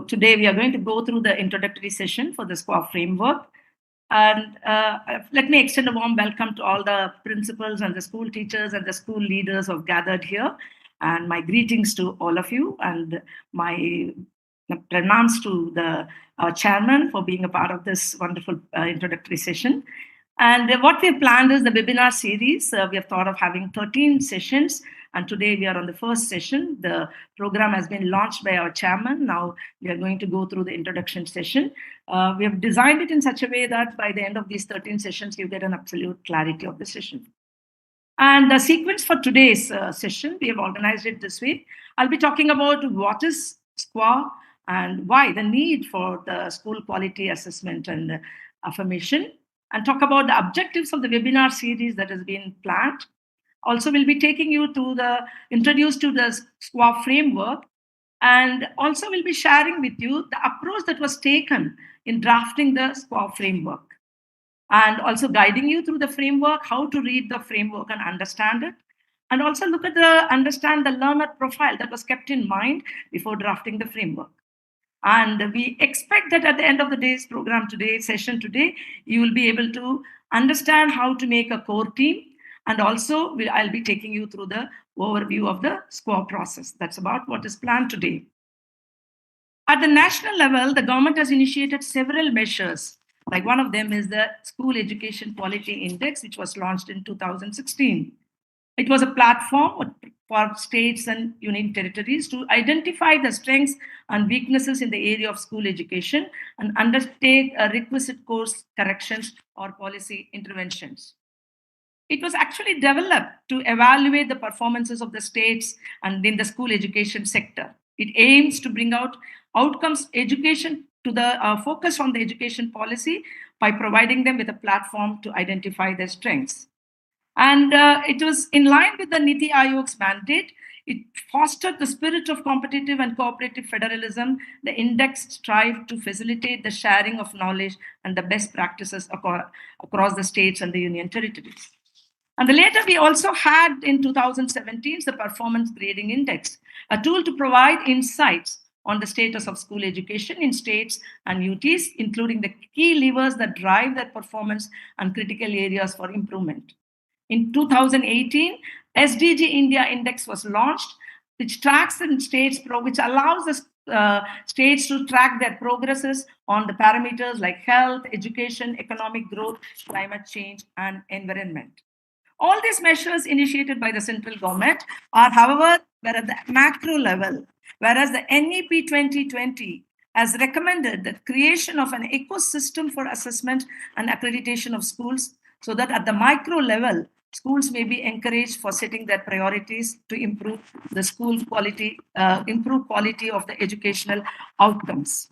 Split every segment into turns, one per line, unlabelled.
today we are going to go through the introductory session for the SQAA framework. And let me extend a warm welcome to all the principals and the school teachers and the school leaders who have gathered here. And my greetings to all of you, and my pranams to the chairman for being a part of this wonderful introductory session. And what we've planned is the webinar series. We have thought of having 13 sessions, and today we are on the first session. The program has been launched by our chairman. Now we are going to go through the introduction session. We have designed it in such a way that by the end of these 13 sessions, you get an absolute clarity of the session. And the sequence for today's session, we have organized it this way. I'll be talking about what is SQAA and why the need for the school quality assessment and affirmation, and talk about the objectives of the webinar series that has been planned. Also, we'll be taking you to introduce to the SQAA framework, and also we'll be sharing with you the approach that was taken in drafting the SQAA framework, and also guiding you through the framework, how to read the framework and understand it, and also understand the learner profile that was kept in mind before drafting the framework. And we expect that at the end of the day's program today, session today, you will be able to understand how to make a core team. And also, I'll be taking you through the overview of the SQAA process. That's about what is planned today. At the national level, the government has initiated several measures. Like one of them is the School Education Quality Index, which was launched in 2016. It was a platform for states and union territories to identify the strengths and weaknesses in the area of school education and undertake a requisite course corrections or policy interventions. It was actually developed to evaluate the performances of the states and in the school education sector. It aims to bring out outcomes education to the focus on the education policy by providing them with a platform to identify their strengths. And it was in line with the Niti Aayog's mandate. It fostered the spirit of competitive and cooperative federalism. The index strived to facilitate the sharing of knowledge and the best practices across the states and the union territories. And later, we also had in 2017 the Performance Grading Index, a tool to provide insights on the status of school education in states and UTs, including the key levers that drive their performance and critical areas for improvement. In 2018, SDG India Index was launched, which tracks the states, which allows the states to track their progresses on the parameters like health, education, economic growth, climate change, and environment. All these measures initiated by the central government are, however, at the macro level, whereas the NEP 2020 has recommended the creation of an ecosystem for assessment and accreditation of schools, so that at the micro level, schools may be encouraged for setting their priorities to improve the school quality, improve quality of the educational outcomes.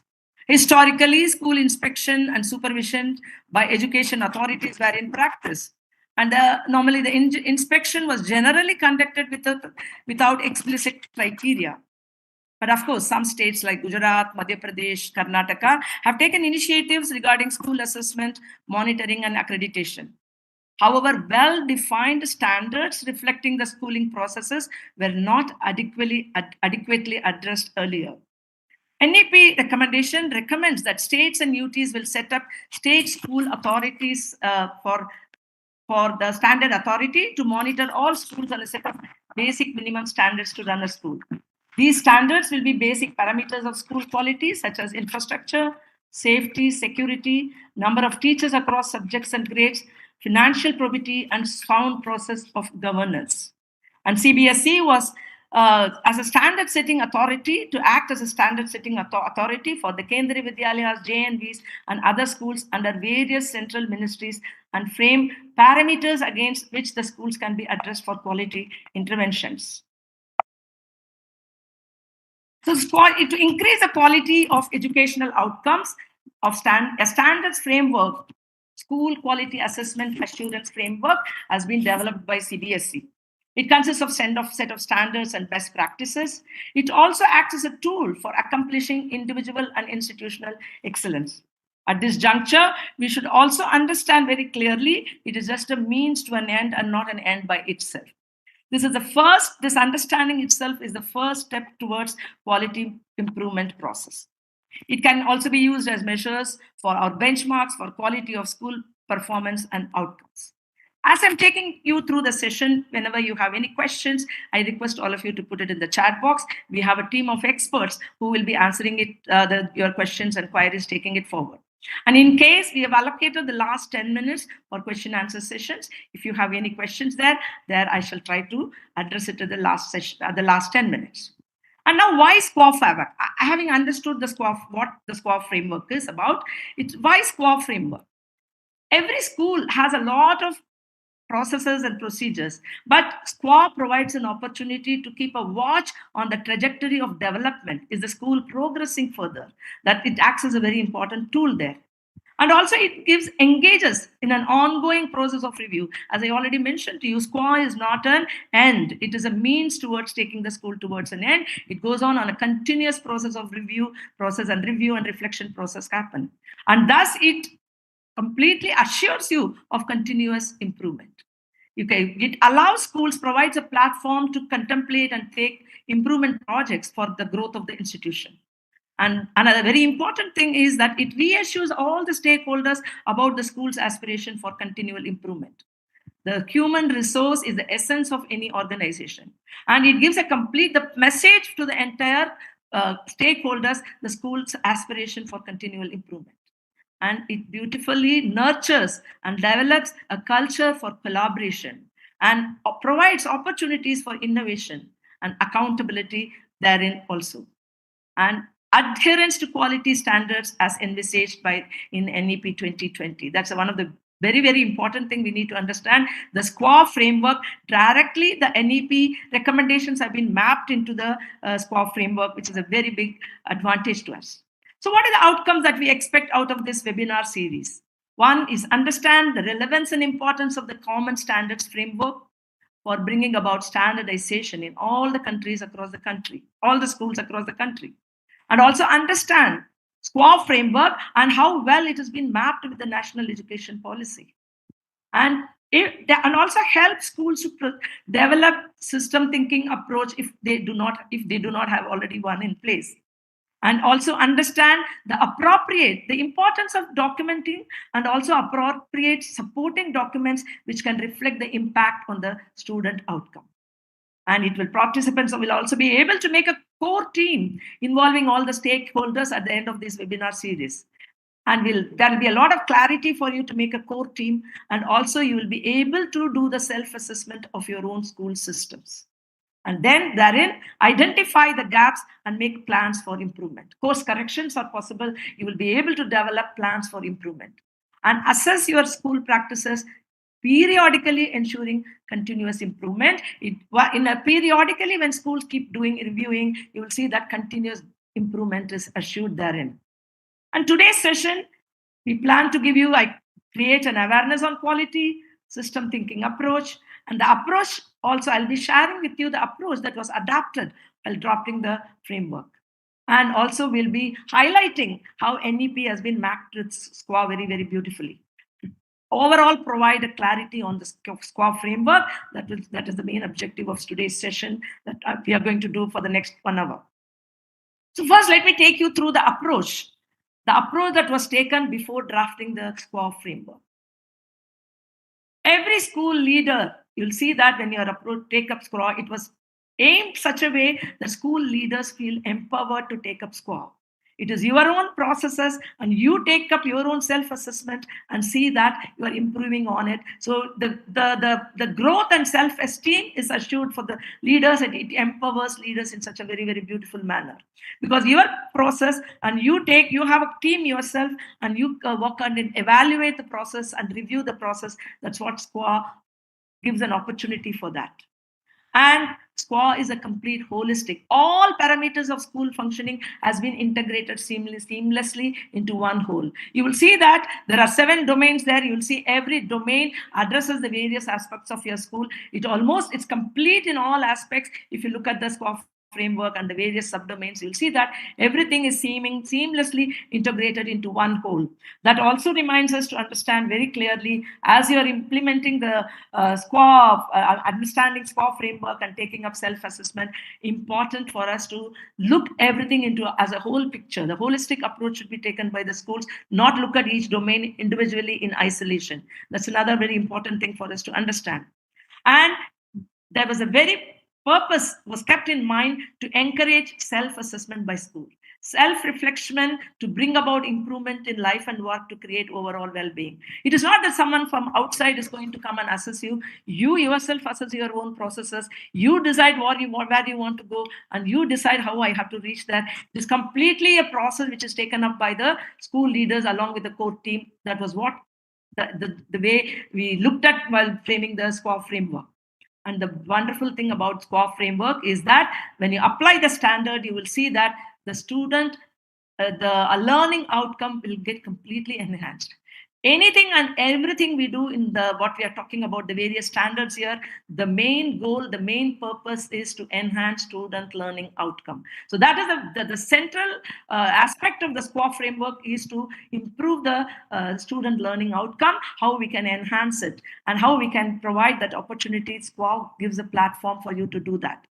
Historically, school inspection and supervision by education authorities were in practice. And normally the inspection was generally conducted without explicit criteria. But of course, some states like Gujarat, Madhya Pradesh, Karnataka have taken initiatives regarding school assessment, monitoring, and accreditation. However, well-defined standards reflecting the schooling processes were not adequately addressed earlier. NEP recommendation recommends that states and UTs will set up state school authorities for the standard authority to monitor all schools and set up basic minimum standards to run a school. These standards will be basic parameters of school quality, such as infrastructure, safety, security, number of teachers across subjects and grades, financial probity, and sound process of governance. And CBSE was as a standard setting authority to act as a standard setting authority for the Kendriya Vidyalayas, JNVs, and other schools under various central ministries, and frame parameters against which the schools can be addressed for quality interventions. So to increase the quality of educational outcomes, a standards framework, School Quality Assessment Assurance Framework, has been developed by CBSE. It consists of set of standards and best practices. It also acts as a tool for accomplishing individual and institutional excellence. At this juncture, we should also understand very clearly it is just a means to an end and not an end by itself. This understanding itself is the first step towards quality improvement process. It can also be used as measures for our benchmarks for quality of school performance and outcomes. As I'm taking you through the session, whenever you have any questions, I request all of you to put it in the chat box. We have a team of experts who will be answering it, your questions and queries, taking it forward. And in case we have allocated the last 10 minutes for question answer sessions, if you have any questions there I shall try to address it at the last session, the last 10 minutes. And now, why SQAA framework? Having understood the SQAA, what the SQAA framework is about, it's why SQAA framework. Every school has a lot of processes and procedures, but SQAA provides an opportunity to keep a watch on the trajectory of development. Is the school progressing further? That it acts as a very important tool there. And also it engages in an ongoing process of review. As I already mentioned to you, SQAA is not an end. It is a means towards taking the school towards an end. It goes on a continuous process of review and reflection process happen. And thus it completely assures you of continuous improvement. Okay, it allows schools, provides a platform to contemplate and take improvement projects for the growth of the institution. And another very important thing is that it reassures all the stakeholders about the school's aspiration for continual improvement. The human resource is the essence of any organization. And it gives the message to the entire stakeholders, the school's aspiration for continual improvement. And it beautifully nurtures and develops a culture for collaboration and provides opportunities for innovation and accountability therein also. And adherence to quality standards as envisaged by in NEP 2020. That's one of the very, very important thing we need to understand. The SQAA framework, directly the NEP recommendations have been mapped into the SQAA framework, which is a very big advantage to us. So what are the outcomes that we expect out of this webinar series? One is understand the relevance and importance of the common standards framework for bringing about standardization in all the countries across the country, all the schools across the country. And also understand SQAA framework and how well it has been mapped with the national education policy. And also help schools to develop system thinking approach if they do not have already one in place. And also understand the importance of documenting and also appropriate supporting documents which can reflect the impact on the student outcome. And participants will also be able to make a core team involving all the stakeholders at the end of this webinar series. And there will be a lot of clarity for you to make a core team. And also you will be able to do the self-assessment of your own school systems. And then therein, identify the gaps and make plans for improvement. Course corrections are possible. You will be able to develop plans for improvement. And assess your school practices, periodically ensuring continuous improvement. Periodically, when schools keep reviewing, you will see that continuous improvement is assured therein. And today's session, we plan to give you, create an awareness on quality, system thinking approach. And the approach also, I'll be sharing with you the approach that was adapted while drafting the framework. And also we'll be highlighting how NEP has been mapped with SQAA very, very beautifully. Overall, provide a clarity on the SQAA framework. That is the main objective of today's session that we are going to do for the next 1 hour. So first, let me take you through the approach that was taken before drafting the SQAA framework. Every school leader, you'll see that when your approach take up SQAA, it was aimed such a way that school leaders feel empowered to take up SQAA. It is your own processes and you take up your own self-assessment and see that you are improving on it. So the growth and self-esteem is assured for the leaders, and it empowers leaders in such a very, very beautiful manner. Because your process and you have a team yourself and you work on it, evaluate the process and review the process. That's what SQAA gives an opportunity for that. And SQAA is a complete holistic. All parameters of school functioning has been integrated seamlessly into one whole. You will see that there are 7 domains there. You will see every domain addresses the various aspects of your school. It's complete in all aspects if you look at the SQAA framework and the various subdomains, you'll see that everything is seeming seamlessly integrated into one whole. That also reminds us to understand very clearly, as you're implementing the SQAA, understanding SQAA framework and taking up self-assessment, important for us to look everything into as a whole picture. The holistic approach should be taken by the schools, not look at each domain individually in isolation. That's another very important thing for us to understand. And there was a very purpose was kept in mind to encourage self-assessment by school, self-reflection to bring about improvement in life and work to create overall well-being. It is not that someone from outside is going to come and assess you. You yourself assess your own processes. You decide where you want to go, and you decide how I have to reach there. It is completely a process which is taken up by the school leaders along with the core team. That was what the way we looked at while framing the SQAA framework. And the wonderful thing about SQAA framework is that when you apply the standard, you will see that the student, the learning outcome will get completely enhanced. Anything and everything we do in the what we are talking about, the various standards here, the main goal, the main purpose is to enhance student learning outcome. So that is the central aspect of the SQAA framework, is to improve the student learning outcome, how we can enhance it, and how we can provide that opportunity. SQAA gives a platform for you to do that.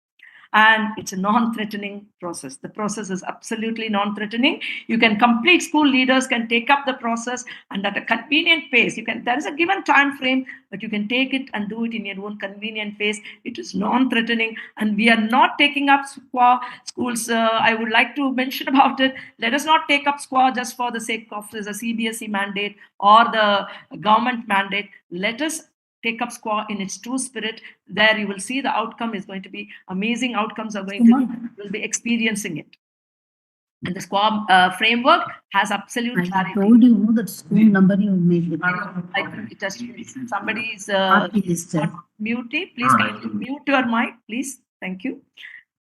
And it's a non-threatening process. The process is absolutely non-threatening. You can complete, school leaders can take up the process, and at a convenient pace. There is a given time frame, but you can take it and do it in your own convenient pace. It is non-threatening, and we are not taking up SQAA. Schools, I would like to mention about it. Let us not take up SQAA just for the sake of the CBSE mandate or the government mandate. Let us take up SQAA in its true spirit. There you will see the outcome is going to be amazing. Outcomes are going to will be experiencing it. And the SQAA framework has absolute clarity.
I told you that school number you made.
I think it has somebody is muted. Please can you mute your mic, please? Thank you.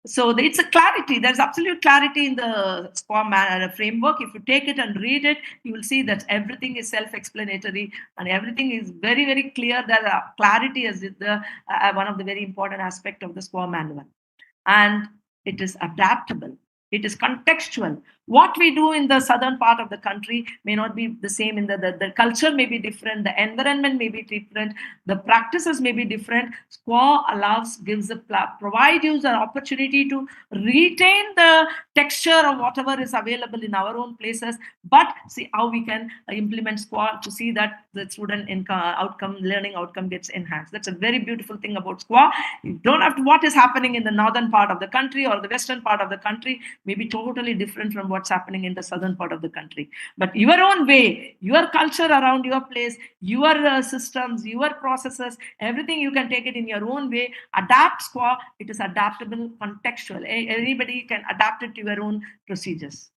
So it's a clarity. There's absolute clarity in the SQAA framework. If you take it and read it, you will see that everything is self-explanatory and everything is very, very clear. That clarity is one of the very important aspects of the SQAA manual. And it is adaptable. It is contextual. What we do in the southern part of the country may not be the same. In the culture may be different, the environment may be different, the practices may be different. SQAA provide you the opportunity to retain the texture of whatever is available in our own places, but see how we can implement SQAA to see that the student learning outcome gets enhanced. That's a very beautiful thing about SQAA. You don't have to, what is happening in the northern part of the country or the western part of the country may be totally different from what's happening in the southern part of the country. But your own way, your culture around your place, your systems, your processes, everything you can take it in your own way. Adapt SQAA. It is adaptable, contextual. Everybody can adapt it to your own procedures.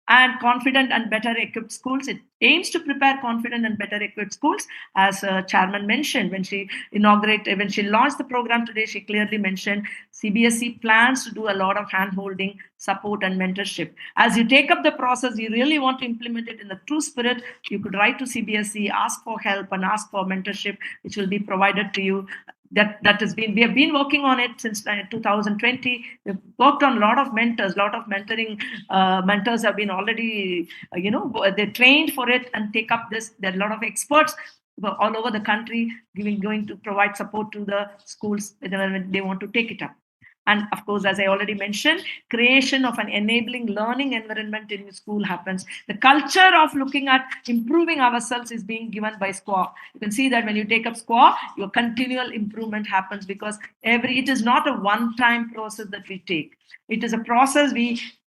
And confident and better equipped schools. It aims to prepare confident and better equipped schools. As Chairman mentioned, when she launched the program today, she clearly mentioned CBSE plans to do a lot of hand-holding, support, and mentorship. As you take up the process, you really want to implement it in the true spirit, you could write to CBSE, ask for help and ask for mentorship, which will be provided to you. We have been working on it since 2020. We've worked on a lot of mentors, lot of mentoring. Mentors have been already, they're trained for it and take up this. There are a lot of experts all over the country going to provide support to the schools when they want to take it up. And of course, as I already mentioned, creation of an enabling learning environment in the school happens. The culture of looking at improving ourselves is being given by SQAA. You can see that when you take up SQAA, your continual improvement happens because it is not a one-time process that we take. It is a process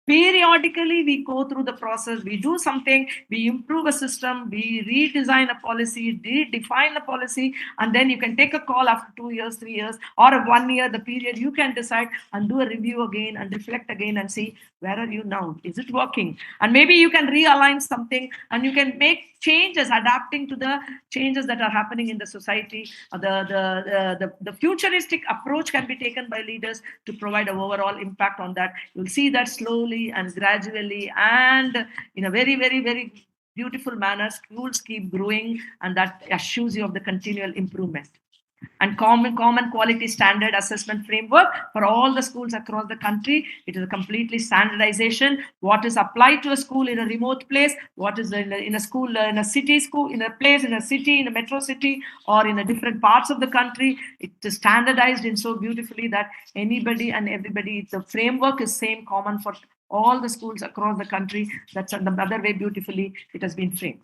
periodically we go through the process, we do something, we improve a system, we redesign a policy, redefine a policy, and then you can take a call after 2 years, 3 years, or 1 year, the period, you can decide and do a review again and reflect again and see where are you now? Is it working? And maybe you can realign something and you can make changes, adapting to the changes that are happening in the society. The futuristic approach can be taken by leaders to provide an overall impact on that. You'll see that slowly and gradually and in a very, very, very beautiful manner, schools keep growing, and that assures you of the continual improvement. and common quality standard assessment framework for all the schools across the country. It is a completely standardization. What is applied to a school in a remote place, what is in a school, in a city school, in a place, in a city, in a metro city, or in a different parts of the country. It is standardized in so beautifully that anybody and everybody, the framework is same, common for all the schools across the country. That's another way beautifully it has been framed.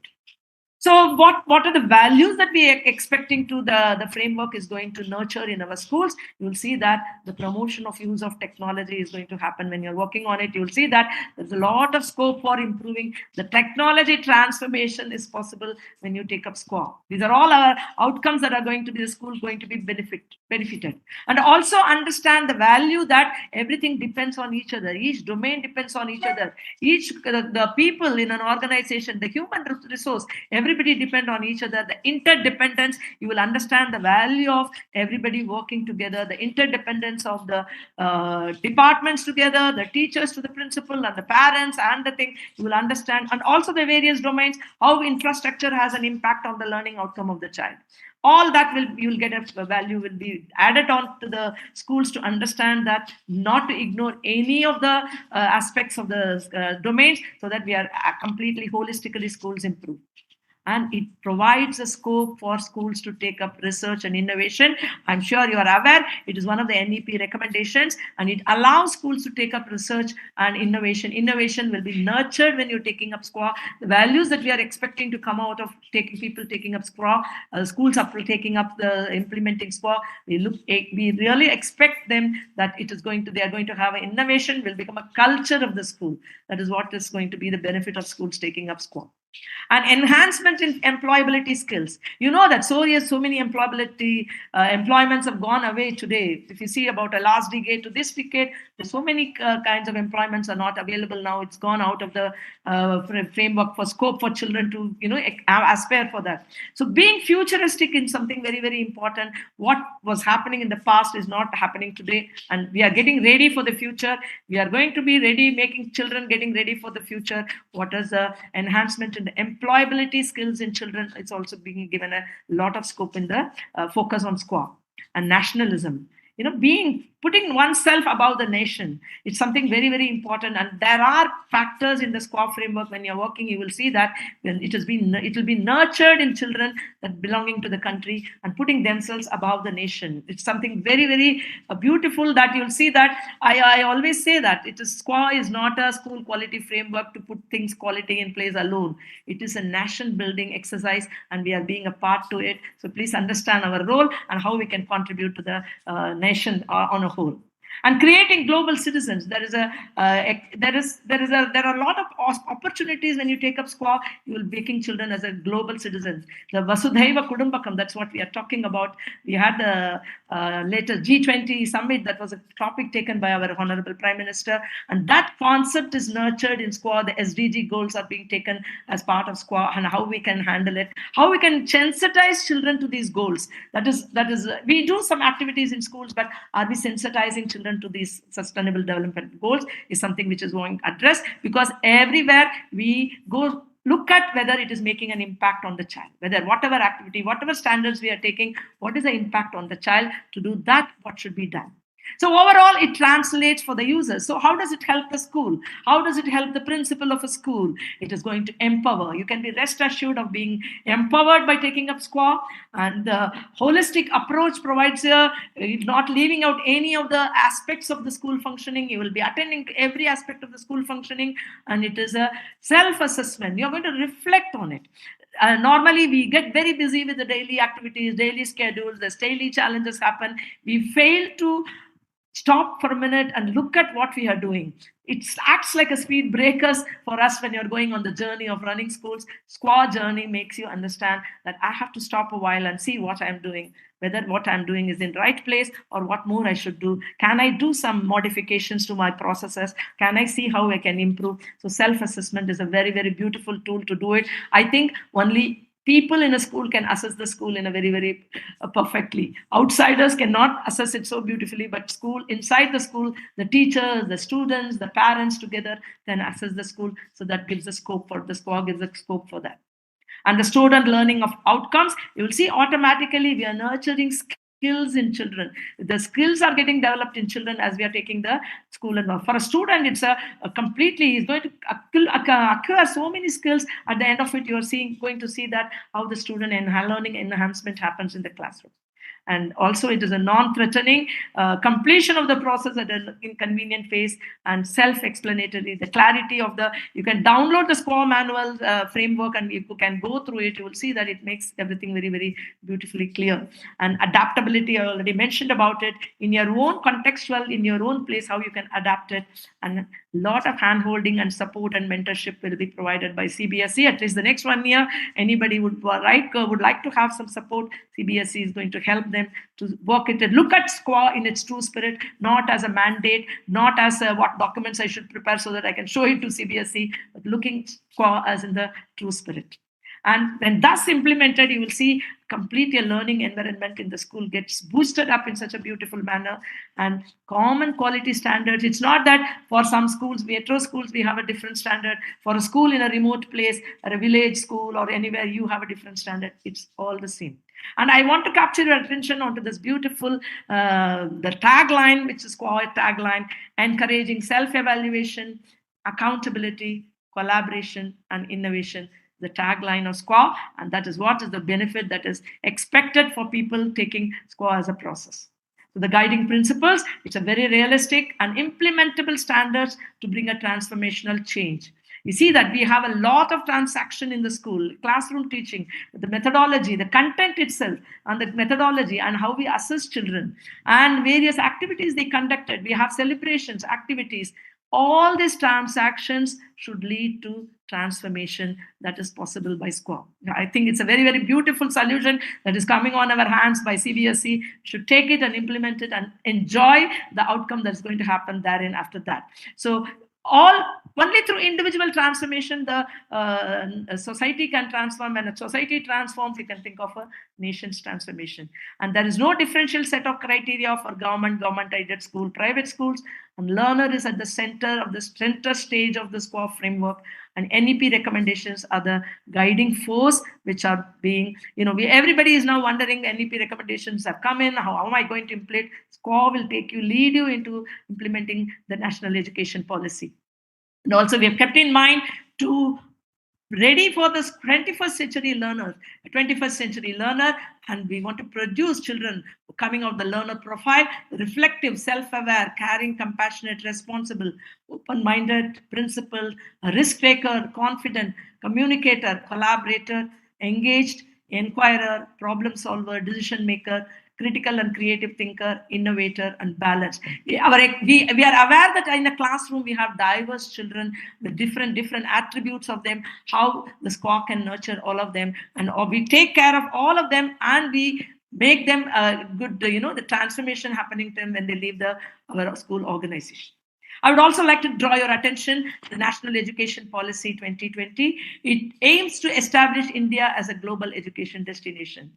So what are the values that we are expecting to the framework is going to nurture in our schools? You'll see that the promotion of use of technology is going to happen when you're working on it. You'll see that there's a lot of scope for improving. The technology transformation is possible when you take up SQAA. These are all our outcomes that are going to be the school going to be benefited. And also understand the value that everything depends on each other. Each domain depends on each other. The people in an organization, the human resource, everybody depend on each other. The interdependence, you will understand the value of everybody working together, the interdependence of the departments together, the teachers to the principal and the parents and the thing, you will understand. And also the various domains, how infrastructure has an impact on the learning outcome of the child. All that you'll get a value will be added on to the schools to understand that, not to ignore any of the aspects of the domains, so that we are completely holistically schools improve. And it provides a scope for schools to take up research and innovation. I'm sure you are aware, it is one of the NEP recommendations, and it allows schools to take up research and innovation. Innovation will be nurtured when you're taking up SQAA. The values that we are expecting to come out of people taking up SQAA, schools are taking up the implementing SQAA, we really expect them that they are going to have an innovation, will become a culture of the school. That is what is going to be the benefit of schools taking up SQAA. And enhancement in employability skills. You know that so many employments have gone away today. If you see about a last decade to this decade, there's so many kinds of employments are not available now. It's gone out of the framework for scope for children to aspire for that. So being futuristic in something very, very important. What was happening in the past is not happening today, and we are getting ready for the future. We are going to be ready, making children getting ready for the future. What is the enhancement in the employability skills in children? It's also being given a lot of scope in the focus on SQAA. And nationalism, putting oneself above the nation, it's something very, very important. And there are factors in the SQAA framework. When you're working, you will see that it will be nurtured in children that belonging to the country and putting themselves above the nation. It's something very, very beautiful that you'll see that. I always say that SQAA is not a school quality framework to put things quality in place alone. It is a nation building exercise, and we are being a part to it. So please understand our role and how we can contribute to the nation on a whole. And creating global citizens. There are a lot of opportunities when you take up SQAA. You will be making children as a global citizens. The Vasudhaiva Kudumbakam, that's what we are talking about. We had the later G20 summit. That was a topic taken by our Honorable Prime Minister, and that concept is nurtured in SQAA. The SDG goals are being taken as part of SQAA, and how we can handle it, how we can sensitize children to these goals. That is, we do some activities in schools, but are we sensitizing children to these sustainable development goals is something which is going to address, because everywhere we go, look at whether it is making an impact on the child, whether whatever activity, whatever standards we are taking, what is the impact on the child. To do that, what should be done? So overall, it translates for the users. So how does it help the school? How does it help the principal of a school? It is going to empower. You can be rest assured of being empowered by taking up SQAA. And the holistic approach provides not leaving out any of the aspects of the school functioning. You will be attending every aspect of the school functioning. And it is a self-assessment. You're going to reflect on it. Normally, we get very busy with the daily activities, daily schedules, there's daily challenges happen. We fail to stop for a minute and look at what we are doing. It acts like a speed breakers for us when you're going on the journey of running schools. SQAA journey makes you understand that I have to stop a while and see what I'm doing, whether what I'm doing is in the right place or what more I should do. Can I do some modifications to my processes? Can I see how I can improve? So self-assessment is a very, very beautiful tool to do it. I think only people in a school can assess the school in a very, very perfectly. Outsiders cannot assess it so beautifully, but inside the school, the teachers, the students, the parents together can assess the school. So that gives a scope for the SQAA, gives a scope for that. And the student learning of outcomes, you will see automatically we are nurturing skills skills in children. The skills are getting developed in children as we are taking the school and work. For a student, it's a completely, he's going to acquire so many skills. At the end of it, you're going to see that how the student and learning enhancement happens in the classroom. And also it is a non-threatening completion of the process at an inconvenient phase, and self-explanatory. The clarity of you can download the SQAA manual framework, and you can go through it. You will see that it makes everything very, very beautifully clear. And adaptability, I already mentioned about it, in your own contextual, in your own place, how you can adapt it. And a lot of hand-holding and support and mentorship will be provided by CBSE. At least the next 1 year, anybody would like to have some support, CBSE is going to help them to work it. Look at SQAA in its true spirit, not as a mandate, not as what documents I should prepare so that I can show it to CBSE, but looking SQAA as in the true spirit. And when thus implemented, you will see complete a learning environment in the school gets boosted up in such a beautiful manner, and common quality standards. It's not that for some schools, metro schools, we have a different standard. For a school in a remote place, or a village school, or anywhere, you have a different standard. It's all the same. And I want to capture your attention onto this beautiful, the tagline, which is called tagline, encouraging self-evaluation, accountability, collaboration, and innovation. The tagline of SQAA, and that is what is the benefit that is expected for people taking SQAA as a process. So the guiding principles, it's a very realistic and implementable standards to bring a transformational change. You see that we have a lot of transaction in the school, classroom teaching, the methodology, the content itself, and the methodology, and how we assess children, and various activities they conducted. We have celebrations, activities. All these transactions should lead to transformation that is possible by SQAA. I think it's a very, very beautiful solution that is coming on our hands by CBSE. We should take it and implement it and enjoy the outcome that's going to happen therein after that. So only through individual transformation, the society can transform. When a society transforms, you can think of a nation's transformation. And there is no differential set of criteria for government-aided school, private schools, and learner is at the center stage of the SQAA framework. And NEP recommendations are the guiding force, which are being, everybody is now wondering, NEP recommendations have come in, how am I going to implement? SQAA will lead you into implementing the national education policy. And also we have kept in mind to ready for this 21st century learner, and we want to produce children coming out the learner profile, reflective, self-aware, caring, compassionate, responsible, open-minded, principled, a risk taker, confident, communicator, collaborator, engaged, inquirer, problem solver, decision maker, critical and creative thinker, innovator, and balanced. We are aware that in a classroom we have diverse children with different attributes of them, how the SQAA can nurture all of them, and we take care of all of them, and we make them good, the transformation happening to them when they leave our school organization. I would also like to draw your attention to the National Education Policy 2020. It aims to establish India as a global education destination,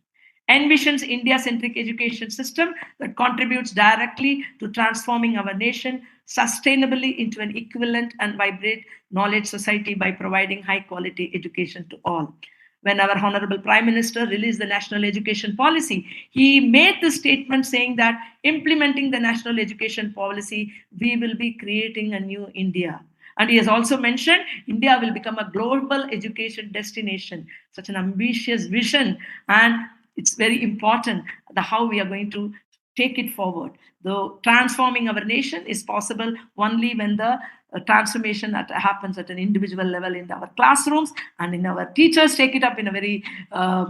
envisions India-centric education system that contributes directly to transforming our nation sustainably into an equivalent and vibrant knowledge society by providing high-quality education to all. When our Honorable Prime Minister released the National Education Policy, he made the statement saying that implementing the National Education Policy, we will be creating a new India. And he has also mentioned India will become a global education destination, such an ambitious vision, and it's very important how we are going to take it forward. Though transforming our nation is possible only when the transformation that happens at an individual level in our classrooms, and in our teachers take it up in a very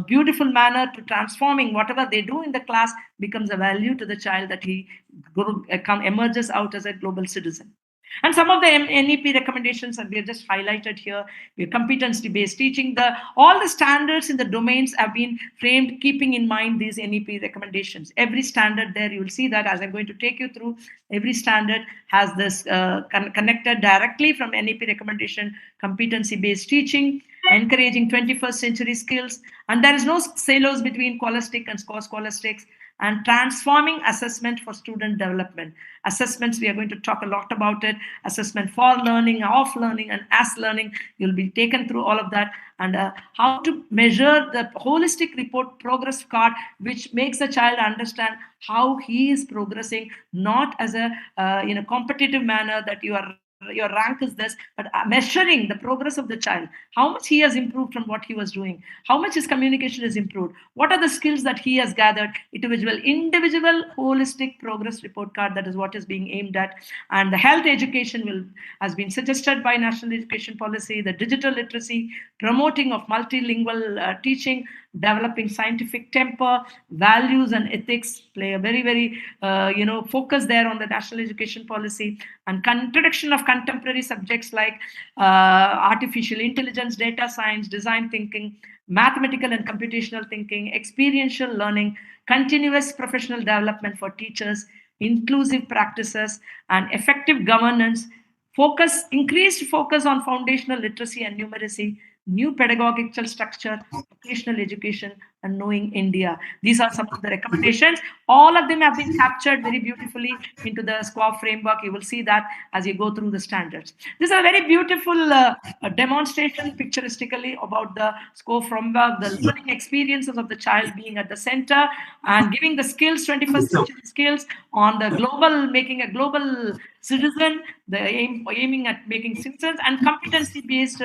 beautiful manner to transforming whatever they do in the class becomes a value to the child, that he emerges out as a global citizen. And some of the NEP recommendations that we have just highlighted here, we have competency-based teaching. All the standards in the domains have been framed keeping in mind these NEP recommendations. Every standard there, you will see that as I'm going to take you through, every standard has this connected directly from NEP recommendation, competency-based teaching. encouraging 21st century skills, and there is no silos between scholastic and scholastics, and transforming assessment for student development. Assessments, we are going to talk a lot about it. Assessment for learning, off learning, and as learning. You'll be taken through all of that, and how to measure the holistic report progress card, which makes the child understand how he is progressing, not as a in a competitive manner that your rank is this, but measuring the progress of the child, how much he has improved from what he was doing, how much his communication is improved, what are the skills that he has gathered. Individual holistic progress report card, that is what is being aimed at. And the health education will has been suggested by national education policy, the digital literacy, promoting of multilingual teaching, developing scientific temper, values and ethics play a very focus there on the national education policy, and introduction of contemporary subjects like artificial intelligence, data science, design thinking, mathematical and computational thinking, experiential learning, continuous professional development for teachers, inclusive practices, and effective governance. Increased focus on foundational literacy and numeracy, new pedagogical structure, vocational education, and knowing India. These are some of the recommendations. All of them have been captured very beautifully into the SQAA framework. You will see that as you go through the standards. This is a very beautiful demonstration picturistically about the SQAA framework, the learning experiences of the child being at the center, and giving the skills, 21st century skills on the global, making a global citizen, aiming at making citizens, and competency-based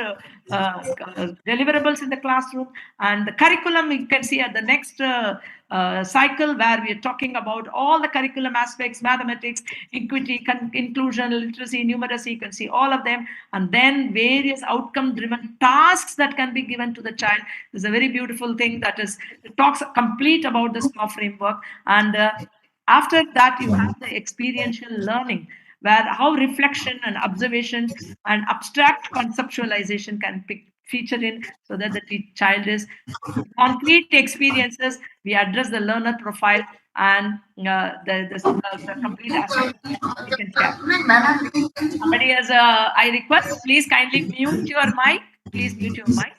deliverables in the classroom. And the curriculum, you can see at the next cycle, where we are talking about all the curriculum aspects, mathematics, equity, inclusion, literacy, numeracy, you can see all of them. And then various outcome-driven tasks that can be given to the child. This is a very beautiful thing that is, it talks complete about the SQAA framework. And after that, you have the experiential learning, where how reflection and observation and abstract conceptualization can feature in, so that the child is concrete experiences. We address the learner profile and the complete aspect we can share. Somebody has I request, please kindly mute your mic. Please mute your mic.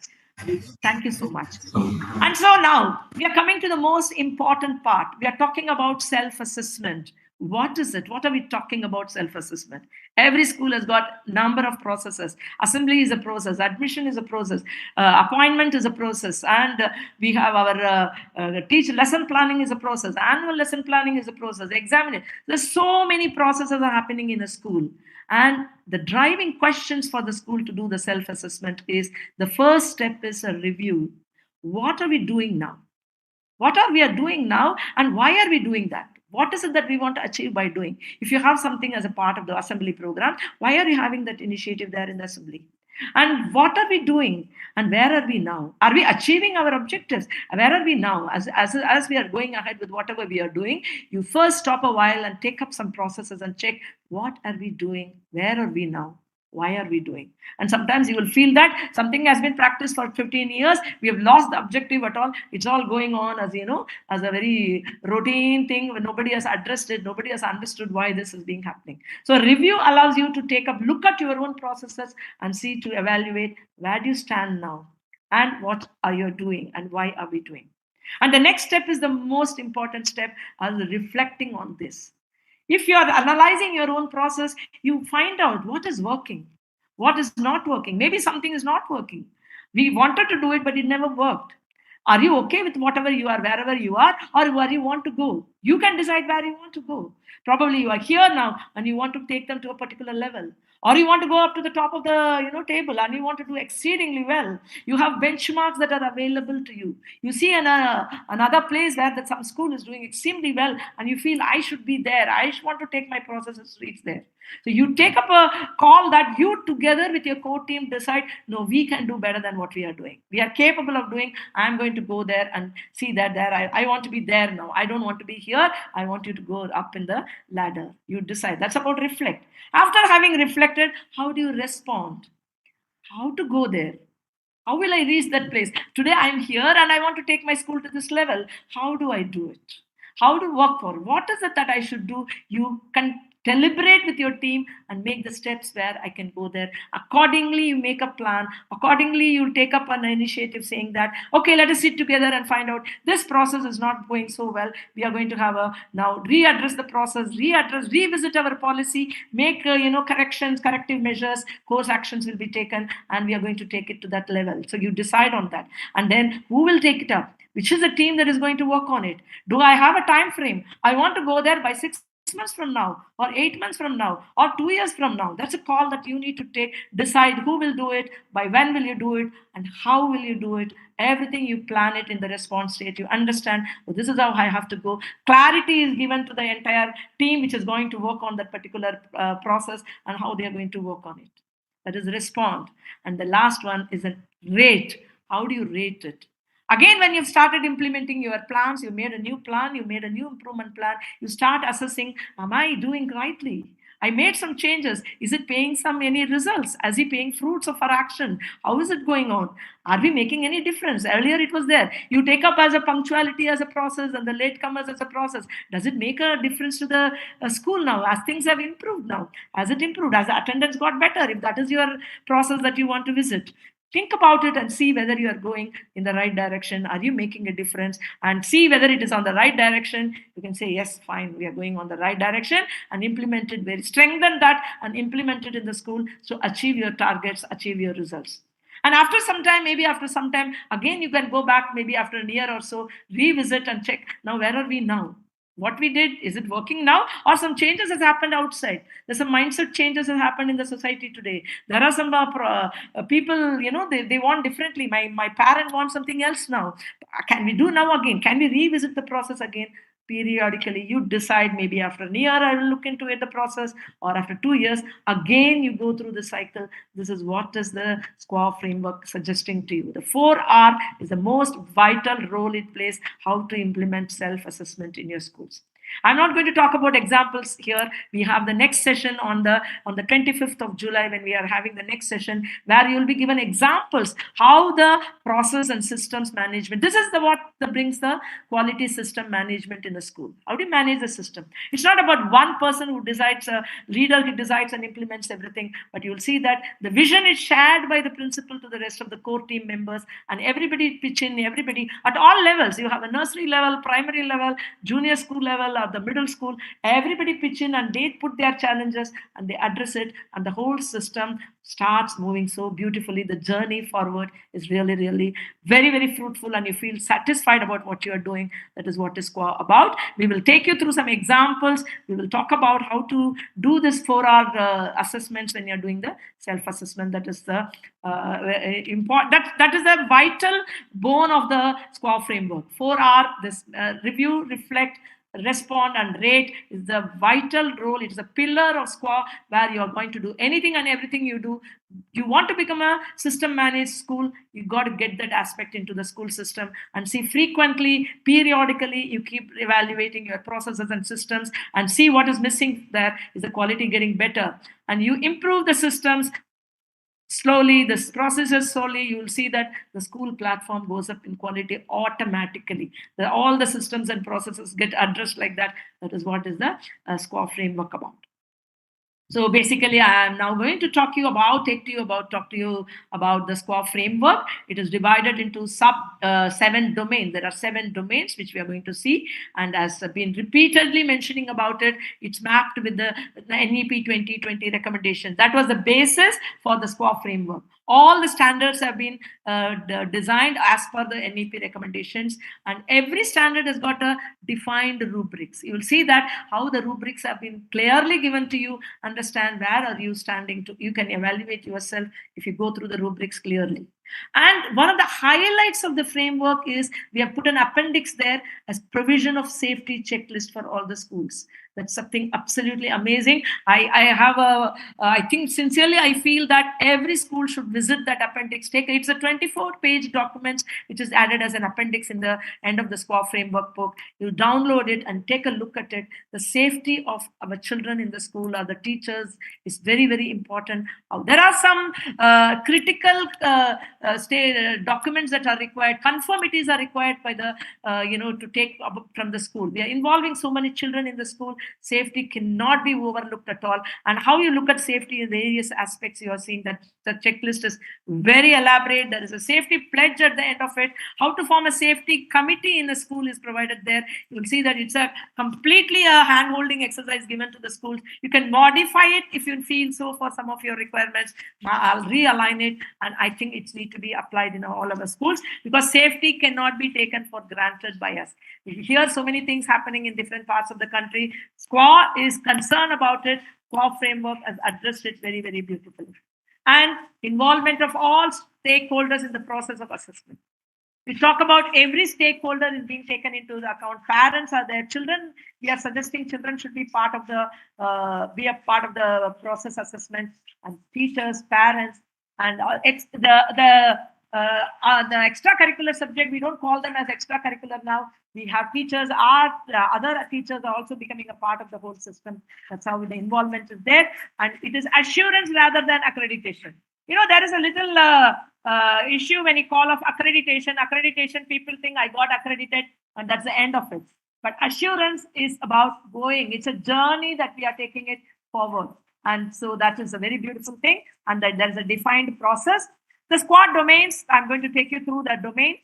Thank you so much. And so now we are coming to the most important part. We are talking about self-assessment. What is it? What are we talking about self-assessment? Every school has got number of processes. Assembly is a process. Admission is a process. Appointment is a process. And we have our lesson planning is a process. Annual lesson planning is a process. Examination. There's so many processes are happening in a school. And the driving questions for the school to do the self-assessment is, the first step is a review. What are we doing now? What are we doing now, and why are we doing that? What is it that we want to achieve by doing? If you have something as a part of the assembly program, why are you having that initiative there in the assembly? And what are we doing, and where are we now? Are we achieving our objectives? Where are we now? As we are going ahead with whatever we are doing, you first stop a while and take up some processes and check, what are we doing? Where are we now? Why are we doing? And sometimes you will feel that something has been practiced for 15 years. We have lost the objective at all. It's all going on as, as a very routine thing where nobody has addressed it. Nobody has understood why this is being happening. So review allows you to take a look at your own processes and see, to evaluate, where do you stand now, and what are you doing, and why are we doing? And the next step is the most important step, as reflecting on this. If you are analyzing your own process, you find out what is working, what is not working. Maybe something is not working. We wanted to do it, but it never worked. Are you okay with whatever you are, wherever you are, or where you want to go? You can decide where you want to go. Probably you are here now and you want to take them to a particular level, or you want to go up to the top of the table and you want to do exceedingly well. You have benchmarks that are available to you. You see another place where that some school is doing extremely well, and you feel, I should be there. I want to take my processes to reach there. So you take up a call that you, together with your core team, decide, no, we can do better than what we are doing. We are capable of doing. I'm going to go there and see that there. I want to be there now. I don't want to be here. I want you to go up in the ladder. You decide. That's about reflect. After having reflected, how do you respond? How to go there? How will I reach that place? Today I'm here and I want to take my school to this level. How do I do it? How to work for? What is it that I should do? You can deliberate with your team and make the steps where I can go there. Accordingly, you make a plan. Accordingly, you take up an initiative saying that, okay, let us sit together and find out this process is not going so well. We are going to have a now readdress the process, revisit our policy, make corrections, corrective measures, course actions will be taken, and we are going to take it to that level. So you decide on that, and then who will take it up? Which is the team that is going to work on it? Do I have a time frame? I want to go there by 6 months from now, or 8 months from now, or 2 years from now. That's a call that you need to take. Decide who will do it, by when will you do it, and how will you do it. Everything you plan it in the response state. You understand, oh, this is how I have to go. Clarity is given to the entire team which is going to work on that particular process and how they are going to work on it. That is respond. And the last one is a rate. How do you rate it? Again, when you've started implementing your plans, you made a new plan, you made a new improvement plan, you start assessing, am I doing rightly? I made some changes. Is it paying some any results? Is it paying fruits of our action? How is it going on? Are we making any difference? Earlier it was there. You take up as a punctuality as a process and the latecomers as a process. Does it make a difference to the school now? As things have improved now? Has it improved? Has the attendance got better? If that is your process that you want to visit, think about it and see whether you are going in the right direction. Are you making a difference? And see whether it is on the right direction. You can say, yes, fine, we are going on the right direction, and implement it, very strengthen that and implement it in the school. So achieve your targets, achieve your results. And after some time, maybe after some time, again, you can go back, maybe after a year or so, revisit and check, now where are we now? What we did, is it working now, or some changes has happened outside? There's some mindset changes have happened in the society today. There are some people, they want differently. My parent wants something else now. Can we do now again? Can we revisit the process again? Periodically you decide, maybe after a year I will look into it, the process, or after 2 years again you go through the cycle. This is what is the SQAA framework suggesting to you. The 4R is the most vital role it plays, how to implement self-assessment in your schools. I'm not going to talk about examples here. We have the next session on the 25th of July, when we are having the next session, where you will be given examples how the process and systems management. This is what brings the quality system management in the school. How do you manage the system? It's not about one person who decides, a leader who decides and implements everything, but you'll see that the vision is shared by the principal to the rest of the core team members, and everybody pitch in, everybody at all levels. You have a nursery level, primary level, junior school level, or the middle school. Everybody pitch in and they put their challenges and they address it, and the whole system starts moving so beautifully. The journey forward is really, really very, very fruitful, and you feel satisfied about what you are doing. That is what is SQAA about. We will take you through some examples. We will talk about how to do this 4R assessments when you're doing the self-assessment. That is the important. That is the vital bone of the SQAA framework. 4R, this review, reflect, respond, and rate is the vital role. It is a pillar of SQAA, where you are going to do anything and everything you do. You want to become a system managed school, you got to get that aspect into the school system, and see frequently, periodically, you keep evaluating your processes and systems and see what is missing there. Is the quality getting better? And you improve the systems. Slowly, this processes slowly, you will see that the school platform goes up in quality automatically. All the systems and processes get addressed like that. That is what is the SQAA framework about. So basically, I am now going to talk to you about the SQAA framework. It is divided into 7 domains. There are 7 domains which we are going to see, and as I've been repeatedly mentioning about it, it's mapped with the NEP 2020 recommendations. That was the basis for the SQAA framework. All the standards have been designed as per the NEP recommendations, and every standard has got a defined rubrics. You will see that how the rubrics have been clearly given to you. Understand where are you standing to. You can evaluate yourself if you go through the rubrics clearly. And one of the highlights of the framework is we have put an appendix there as provision of safety checklist for all the schools. That's something absolutely amazing. I think sincerely, I feel that every school should visit that appendix. It's a 24-page document which is added as an appendix in the end of the SQAA framework book. You download it and take a look at it. The safety of our children in the school or the teachers is very, very important. There are some critical documents that are required, conformities are required by the, to take up from the school. We are involving so many children in the school. Safety cannot be overlooked at all. And how you look at safety in various aspects, you are seeing that the checklist is very elaborate. There is a safety pledge at the end of it. How to form a safety committee in the school is provided there. You will see that it's a completely a hand-holding exercise given to the schools. You can modify it if you feel so for some of your requirements. I'll realign it, and I think it needs to be applied in all of the schools, because safety cannot be taken for granted by us. We hear so many things happening in different parts of the country. SQAA is concerned about it. SQAA framework has addressed it very, very beautifully. And involvement of all stakeholders in the process of assessment. We talk about every stakeholder is being taken into the account. Parents are there. Children, we are suggesting children should be part of the process assessment, and teachers, parents, and the extracurricular subject. We don't call them as extracurricular now. We have teachers. Other teachers are also becoming a part of the whole system. That's how the involvement is there, and it is assurance rather than accreditation. There is a little issue when you call of accreditation. Accreditation, people think I got accredited and that's the end of it. But assurance is about going. It's a journey that we are taking it forward. And so that is a very beautiful thing. And that there is a defined process. The SQAA domains, I'm going to take you through the domains.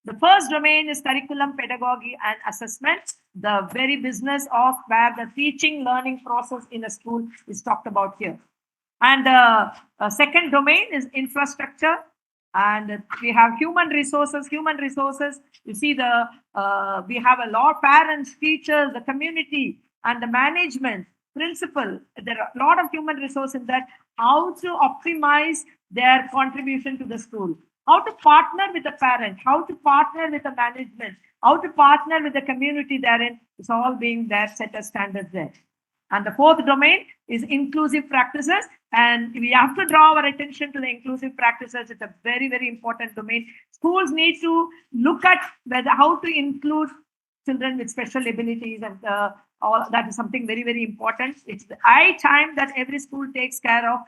The first domain is curriculum, pedagogy, and assessment. The very business of where the teaching, learning process in a school is talked about here. And the second domain is infrastructure. And we have human resources. You see, we have a lot of parents, teachers, the community, and the management, principal. There are a lot of human resources in that. How to optimize their contribution to the school. How to partner with the parent. How to partner with the management. How to partner with the community therein. It's all being there, set as standards there. And the fourth domain is inclusive practices. And we have to draw our attention to the inclusive practices. It's a very, very important domain. Schools need to look at how to include children with special abilities, and all that is something very, very important. It's the high time that every school takes care of,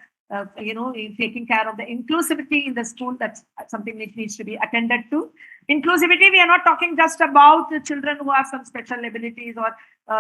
taking care of the inclusivity in the school. That's something that needs to be attended to. Inclusivity, we are not talking just about the children who have some special abilities or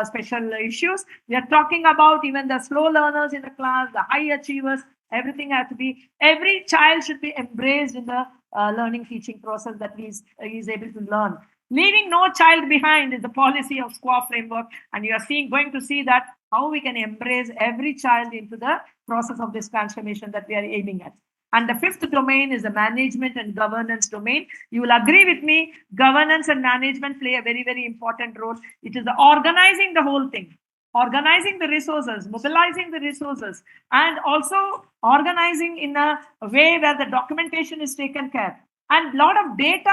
special issues. We are talking about even the slow learners in the class, the high achievers. Everything has to be, every child should be embraced in the learning teaching process that he is able to learn. Leaving no child behind is the policy of SQAA framework. And you are going to see that how we can embrace every child into the process of this transformation that we are aiming at. And the fifth domain is the management and governance domain. You will agree with me, governance and management play a very, very important role. It is the organizing the whole thing, organizing the resources, mobilizing the resources, and also organizing in a way where the documentation is taken care. And a lot of data,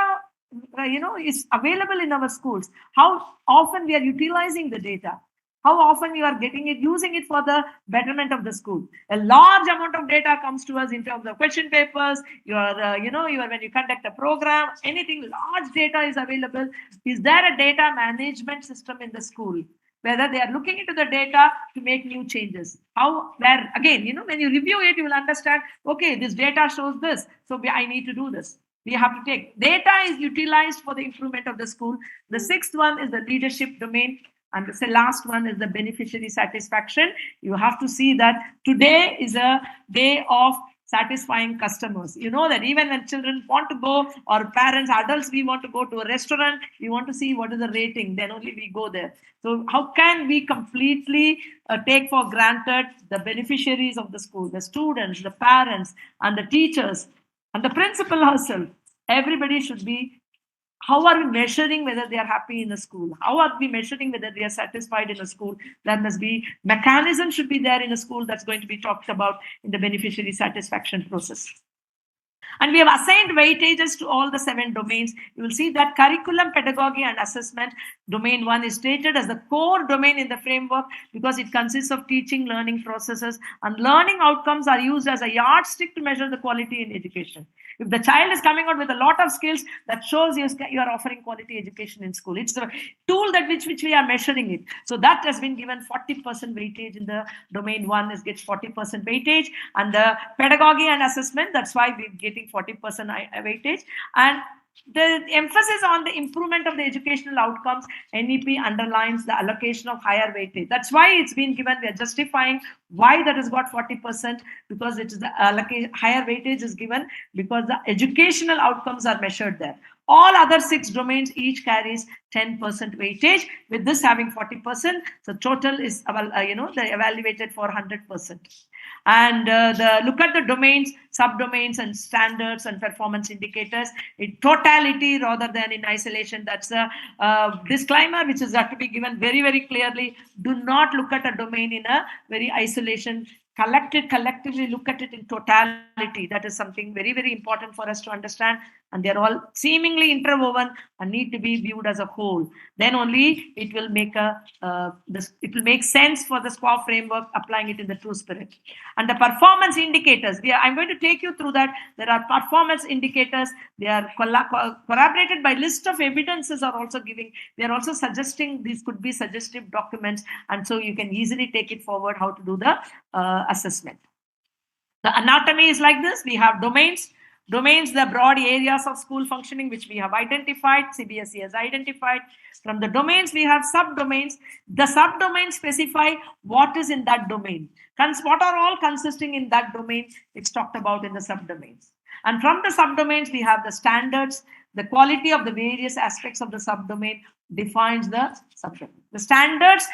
is available in our schools. How often we are utilizing the data. How often you are getting it, using it for the betterment of the school. A large amount of data comes to us in terms of question papers, when you conduct a program, anything, large data is available. Is there a data management system in the school? Whether they are looking into the data to make new changes. Again, when you review it, you will understand, okay, this data shows this, so I need to do this. We have to take data is utilized for the improvement of the school. The sixth one is the leadership domain. And the last one is the beneficiary satisfaction. You have to see that today is a day of satisfying customers. You know that even when children want to go, or parents, adults, we want to go to a restaurant, we want to see what is the rating, then only we go there. So how can we completely take for granted the beneficiaries of the school, the students, the parents, and the teachers, and the principal herself? Everybody should be. How are we measuring whether they are happy in a school? How are we measuring whether they are satisfied in a school? There must be mechanism should be there in a school that's going to be talked about in the beneficiary satisfaction process. And we have assigned weightages to all the 7 domains. You will see that curriculum, pedagogy, and assessment, domain 1 is stated as the core domain in the framework because it consists of teaching, learning processes, and learning outcomes are used as a yardstick to measure the quality in education. If the child is coming out with a lot of skills, that shows you are offering quality education in school. It's a tool that which we are measuring it. So that has been given 40% weightage in the domain one, is gets 40% weightage, and the pedagogy and assessment, that's why we're getting 40% weightage. And the emphasis on the improvement of the educational outcomes, NEP underlines the allocation of higher weightage. That's why it's been given. We are justifying why that has got 40%, because it is the higher weightage is given because the educational outcomes are measured there. All other 6 domains each carries 10% weightage, with this having 40%. So total is they evaluated for 100%. And look at the domains, subdomains, and standards and performance indicators in totality rather than in isolation. That's a disclaimer which is have to be given very, very clearly. Do not look at a domain in a very isolation. Collectively look at it in totality. That is something very, very important for us to understand. And they're all seemingly interwoven and need to be viewed as a whole. Then only it will make sense for the SQAA framework, applying it in the true spirit. And the performance indicators, I'm going to take you through that. There are performance indicators. They are corroborated by list of evidences are also giving. They are also suggesting these could be suggestive documents. And so you can easily take it forward how to do the assessment. The anatomy is like this. We have domains. Domains, the broad areas of school functioning, which we have identified, CBSE has identified. From the domains, we have subdomains. The subdomains specify what is in that domain. What are all consisting in that domain, it's talked about in the subdomains. And from the subdomains, we have the standards. The quality of the various aspects of the subdomain defines the subdomain. The standards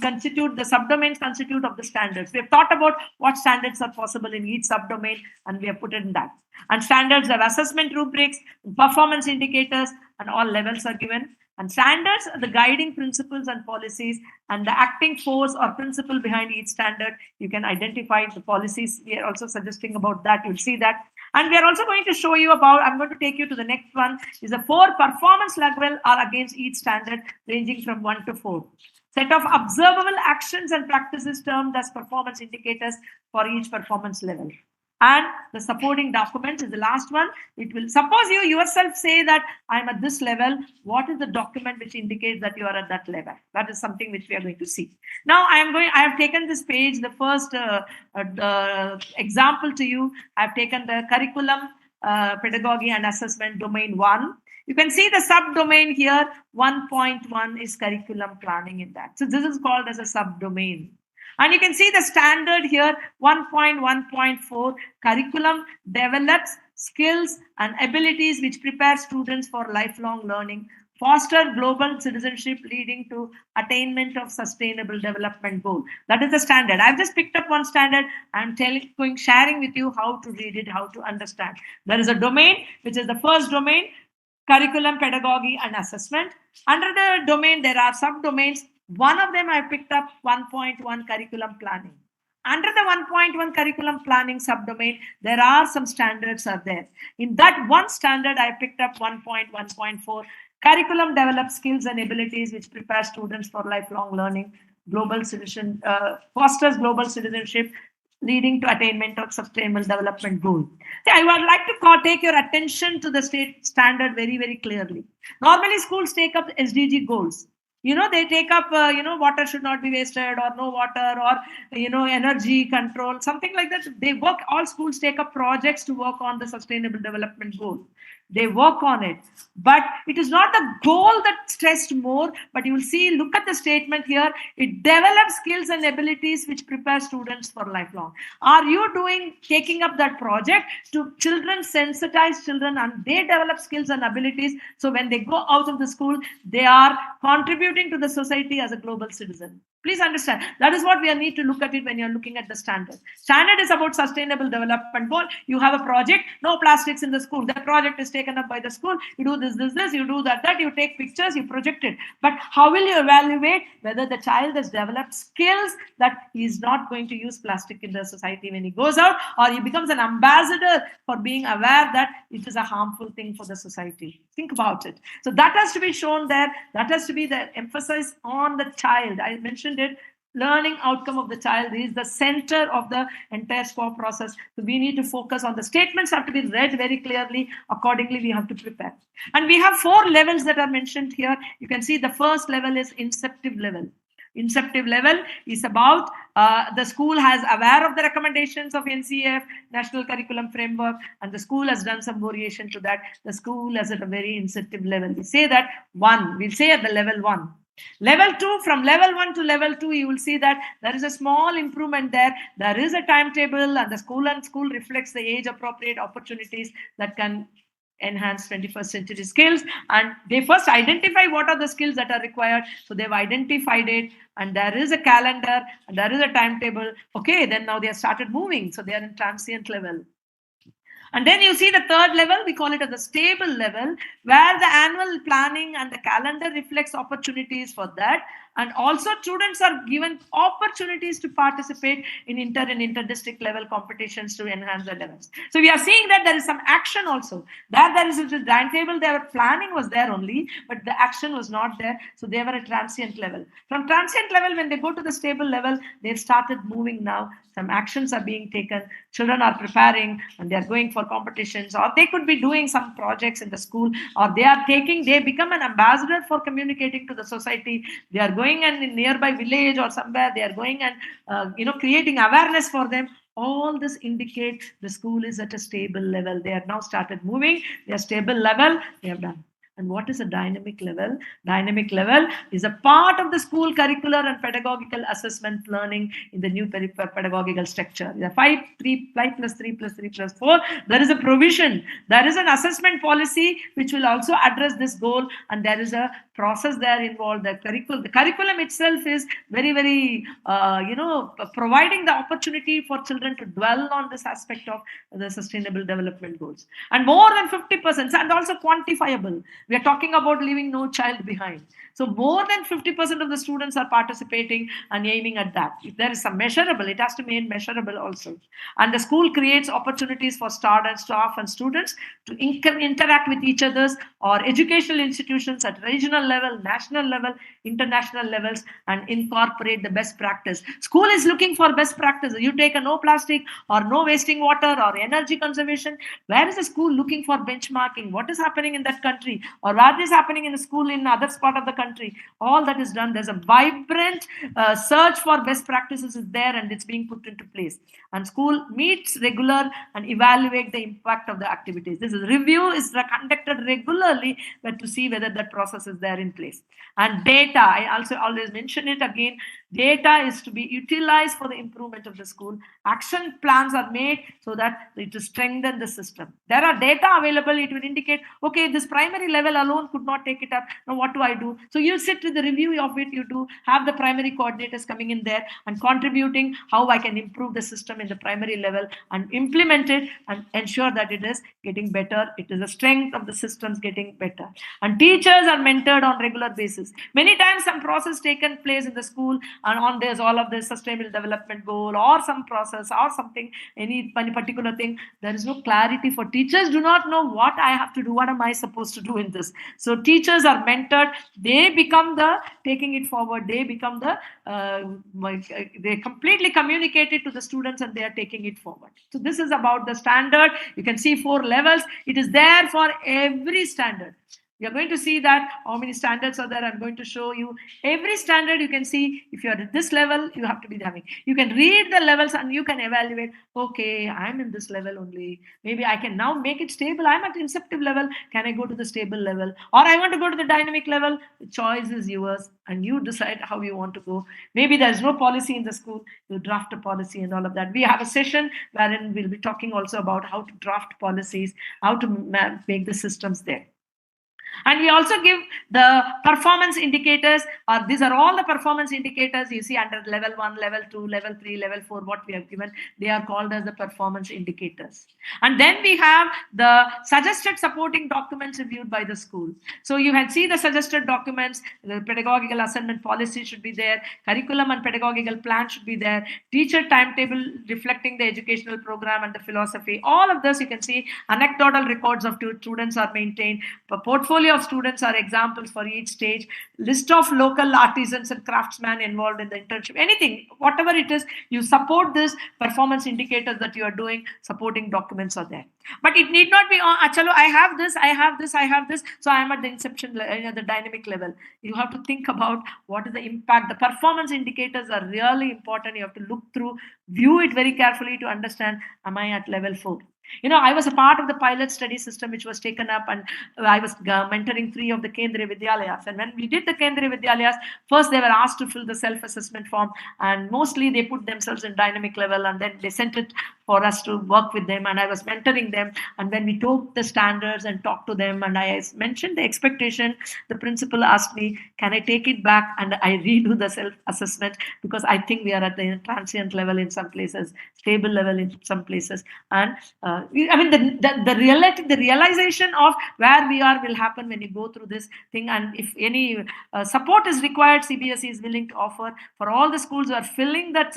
constitute, the subdomains constitute of the standards. We have thought about what standards are possible in each subdomain, and we have put it in that. And standards have assessment rubrics, performance indicators, and all levels are given. And standards are the guiding principles and policies, and the acting force or principle behind each standard. You can identify the policies. We are also suggesting about that. You'll see that. And we are also going to show you about, I'm going to take you to the next one, is the 4 performance level are against each standard, ranging from 1 to 4. Set of observable actions and practices termed as performance indicators for each performance level. And the supporting documents is the last one. It will, suppose you yourself say that I'm at this level, what is the document which indicates that you are at that level? That is something which we are going to see. Now I have taken this page, the first example to you. I've taken the curriculum, pedagogy and assessment domain 1. You can see the subdomain here, 1.1 is curriculum planning in that. So this is called as a subdomain. And you can see the standard here, 1.1.4, curriculum develops skills and abilities which prepare students for lifelong learning, foster global citizenship leading to attainment of sustainable development goal. That is the standard. I've just picked up one standard. I'm sharing with you how to read it, how to understand. There is a domain, which is the first domain, curriculum, pedagogy, and assessment. Under the domain, there are subdomains. One of them I picked up 1.1 curriculum planning. Under the 1.1 curriculum planning subdomain, there are some standards are there. In that one standard, I picked up 1.1.4. Curriculum develops skills and abilities which prepare students for lifelong learning, fosters global citizenship, leading to attainment of sustainable development goal. I would like to take your attention to the state standard very, very clearly. Normally, schools take up SDG goals. They take up, water should not be wasted, or no water, or, energy control, something like that. All schools take up projects to work on the sustainable development goal. They work on it. But it is not the goal that stressed more, but you will see, look at the statement here. It develops skills and abilities which prepare students for lifelong. Are you taking up that project to sensitize children, and they develop skills and abilities, so when they go out of the school, they are contributing to the society as a global citizen? Please understand, that is what we need to look at it when you're looking at the standard. Standard is about sustainable development goal. You have a project, no plastics in the school. The project is taken up by the school. You do this, you do that, you take pictures, you project it. But how will you evaluate whether the child has developed skills that he is not going to use plastic in the society when he goes out, or he becomes an ambassador for being aware that it is a harmful thing for the society? Think about it. So that has to be shown there. That has to be the emphasis on the child. I mentioned it. learning outcome of the child is the center of the entire SQAA process. So we need to focus on the statements have to be read very clearly. Accordingly, we have to prepare. And we have 4 levels that are mentioned here. You can see the first level is inceptive level. Inceptive level is about the school has aware of the recommendations of NCF, National Curriculum Framework, and the school has done some variation to that. The school is at a very inceptive level. We say that 1, we'll say at the level 1. Level 2, from level 1 to level 2, you will see that there is a small improvement there. There is a timetable, and the school reflects the age appropriate opportunities that can enhance 21st century skills. And they first identify what are the skills that are required. So they've identified it, and there is a calendar, and there is a timetable. Okay, then now they have started moving. So they are in transient level. And then you see the third level, we call it as the stable level, where the annual planning and the calendar reflects opportunities for that. And also students are given opportunities to participate in inter and inter-district level competitions to enhance their levels. So we are seeing that there is some action also. There is a timetable, their planning was there only, but the action was not there. So they were at transient level. From transient level, when they go to the stable level, they've started moving now. Some actions are being taken. Children are preparing and they are going for competitions, or they could be doing some projects in the school, or they become an ambassador for communicating to the society. They are going and in nearby village or somewhere, they are going and creating awareness for them. All this indicates the school is at a stable level. They have now started moving. They are stable level. They have done. And what is a dynamic level? Dynamic level is a part of the school curricular and pedagogical assessment learning in the new pedagogical structure. The 5 plus 3 plus 3 plus 4. There is a provision. There is an assessment policy which will also address this goal, and there is a process there involved. The curriculum itself is very, very, providing the opportunity for children to dwell on this aspect of the sustainable development goals. And more than 50%, and also quantifiable. We are talking about leaving no child behind. So more than 50% of the students are participating and aiming at that. If there is some measurable, it has to be measurable also. And the school creates opportunities for staff and students to interact with each other's or educational institutions at regional level, national level, international levels, and incorporate the best practice. School is looking for best practices. You take a no plastic or no wasting water or energy conservation. Where is the school looking for benchmarking? What is happening in that country? Or what is happening in the school in other part of the country? All that is done. There's a vibrant search for best practices is there, and it's being put into place. And school meets regular and evaluate the impact of the activities. This review is conducted regularly, but to see whether that process is there in place. And data, I also always mention it again, data is to be utilized for the improvement of the school. Action plans are made so that it will strengthen the system. There are data available. It will indicate, okay, this primary level alone could not take it up. Now what do I do? So you sit with the review of it. You do have the primary coordinators coming in there and contributing how I can improve the system in the primary level and implement it and ensure that it is getting better. It is the strength of the systems getting better. And teachers are mentored on regular basis. Many times some process taken place in the school and on this all of this sustainable development goal or some process or something, any particular thing, there is no clarity for teachers. Do not know what I have to do, what am I supposed to do in this. So teachers are mentored. They become the taking it forward. They become the they completely communicate it to the students and they are taking it forward. So this is about the standard. You can see 4 levels. It is there for every standard. You're going to see that how many standards are there. I'm going to show you every standard. You can see if you're at this level, you have to be having. You can read the levels and you can evaluate. Okay, I'm in this level only. Maybe I can now make it stable. I'm at inceptive level. Can I go to the stable level? Or I want to go to the dynamic level. The choice is yours and you decide how you want to go. Maybe there's no policy in the school. You draft a policy and all of that. We have a session wherein we'll be talking also about how to draft policies, how to make the systems there. And we also give the performance indicators, or these are all the performance indicators you see under level 1, level 2, level 3, level 4, what we have given. They are called as the performance indicators. And then we have the suggested supporting documents reviewed by the school. So you can see the suggested documents, the pedagogical assignment policy should be there, curriculum and pedagogical plan should be there, teacher timetable reflecting the educational program and the philosophy. All of this you can see, anecdotal records of students are maintained, portfolio portfolio of students are examples for each stage, list of local artisans and craftsmen involved in the internship, anything, whatever it is, you support this performance indicators that you are doing, supporting documents are there. But it need not be, oh, chalo, I have this, I have this, I have this, so I am at the inception, the dynamic level. You have to think about what is the impact. The performance indicators are really important. You have to look through, view it very carefully to understand, am I at level 4? I was a part of the pilot study system which was taken up, and I was mentoring 3 of the Kendriya Vidyalayas. And when we did the Kendriya Vidyalayas, first they were asked to fill the self-assessment form, and mostly they put themselves in dynamic level, and then they sent it for us to work with them, and I was mentoring them. And when we took the standards and talked to them, and I mentioned the expectation, the principal asked me, can I take it back and I redo the self-assessment, because I think we are at the transient level in some places, stable level in some places. And I mean, the realization of where we are will happen when you go through this thing. And if any support is required, CBSE is willing to offer for all the schools who are filling that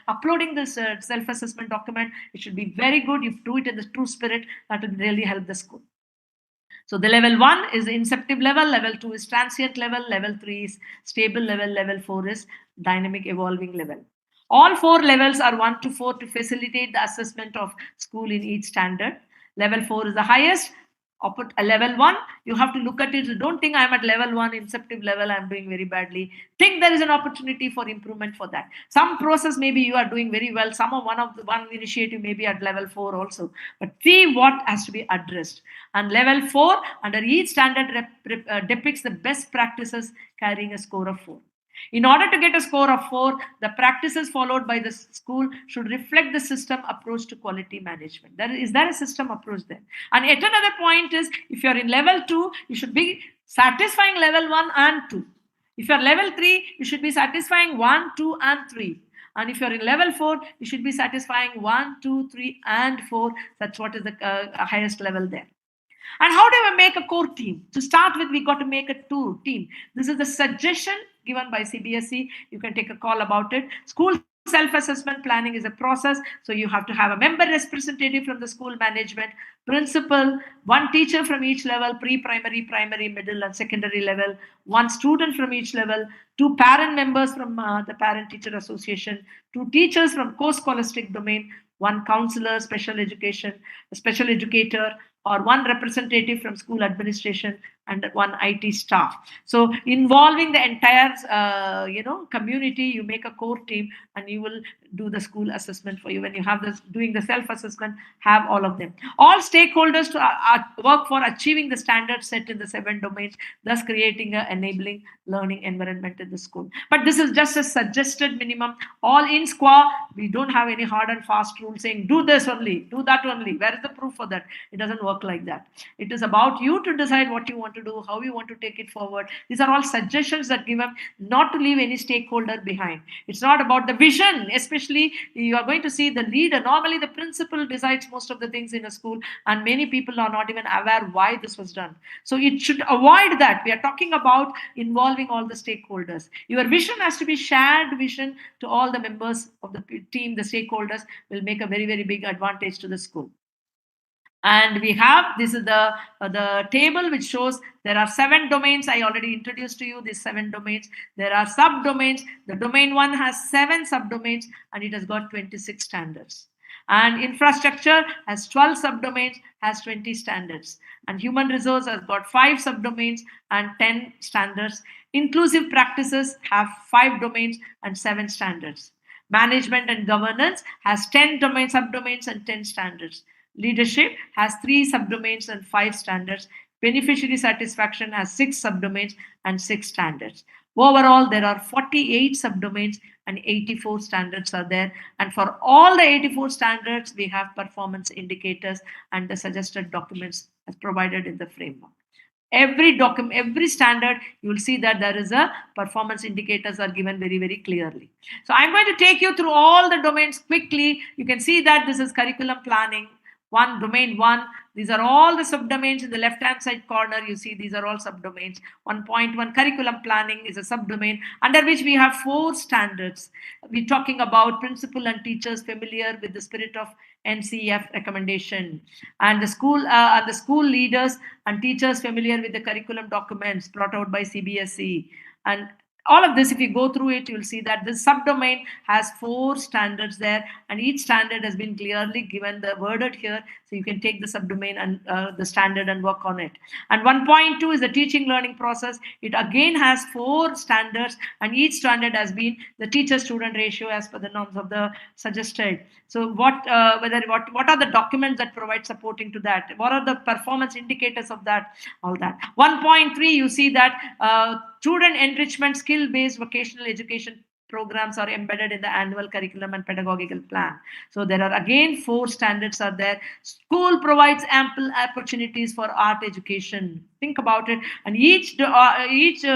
uploading this self-assessment document. It should be very good. You do it in the true spirit. That will really help the school. So the level 1 is the inceptive level, level 2 is transient level, level 3 is stable level, level 4 is dynamic evolving level. All 4 levels are 1 to 4 to facilitate the assessment of school in each standard. Level 4 is the highest. Level 1, you have to look at it. Don't think I'm at level 1, inceptive level, I'm doing very badly. Think there is an opportunity for improvement for that. Some process maybe you are doing very well. One initiative maybe at level 4 also. But see what has to be addressed. And level 4, under each standard depicts the best practices carrying a score of 4. In order to get a score of 4, the practices followed by the school should reflect the system approach to quality management. Is there a system approach there? And yet another point is, if you're in level 2, you should be satisfying level 1 and 2. If you're level 3, you should be satisfying 1, 2, and 3. And if you're in level 4, you should be satisfying 1, 2, 3, and 4. That's what is the highest level there. And how do we make a core team? To start with, we got to make a team. This is the suggestion given by CBSE. You can take a call about it. School self-assessment planning is a process. So you have to have a member representative from the school management, principal, 1 teacher from each level, pre-primary, primary, middle, and secondary level, 1 student from each level, 2 parent members from the Parent-Teacher Association, 2 teachers from co-scholastic domain, 1 counselor, special educator, or 1 representative from school administration, and 1 IT staff. So involving the entire, community, you make a core team, and you will do the school assessment for you. When you have this, doing the self-assessment, have all of them. All stakeholders to work for achieving the standards set in the 7 domains, thus creating an enabling learning environment in the school. But this is just a suggested minimum. All in SQAA, we don't have any hard and fast rule saying, do this only, do that only. Where is the proof for that? It doesn't work like that. It is about you to decide what you want to do, how you want to take it forward. These are all suggestions that give them, not to leave any stakeholder behind. It's not about the vision, especially you are going to see the leader. Normally the principal decides most of the things in a school, and many people are not even aware why this was done. So it should avoid that. We are talking about involving all the stakeholders. Your vision has to be shared vision to all the members of the team. The stakeholders will make a very, very big advantage to the school. And we have, this is the table which shows there are 7 domains. I already introduced to you these 7 domains. There are subdomains. The domain 1 has 7 subdomains, and it has got 26 standards. And infrastructure has 12 subdomains, has 20 standards. And human resource has got 5 subdomains and 10 standards. Inclusive practices have 5 domains and 7 standards. Management and governance has 10 subdomains and 10 standards. Leadership has 3 subdomains and 5 standards. Beneficiary satisfaction has 6 subdomains and 6 standards. Overall, there are 48 subdomains and 84 standards are there. And for all the 84 standards, we have performance indicators and the suggested documents as provided in the framework. Every document, every standard, you will see that there is a performance indicators are given very, very clearly. So I'm going to take you through all the domains quickly. You can see that this is curriculum planning, domain 1. These are all the subdomains in the left-hand side corner. You see these are all subdomains. 1.1 curriculum planning is a subdomain under which we have 4 standards. We're talking about principal and teachers familiar with the spirit of NCF recommendation, and the school leaders and teachers familiar with the curriculum documents brought out by CBSE. And all of this, if you go through it, you'll see that this subdomain has 4 standards there, and each standard has been clearly given the worded here, so you can take the subdomain and the standard and work on it. And 1.2 is the teaching learning process. It again has 4 standards, and each standard has been the teacher student ratio as per the norms of the suggested. So what are the documents that provide supporting to that? What are the performance indicators of that? All that. 1.3, you see that student enrichment skill-based vocational education programs are embedded in the annual curriculum and pedagogical plan. So there are again 4 standards are there. School provides ample opportunities for art education. Think about it. And each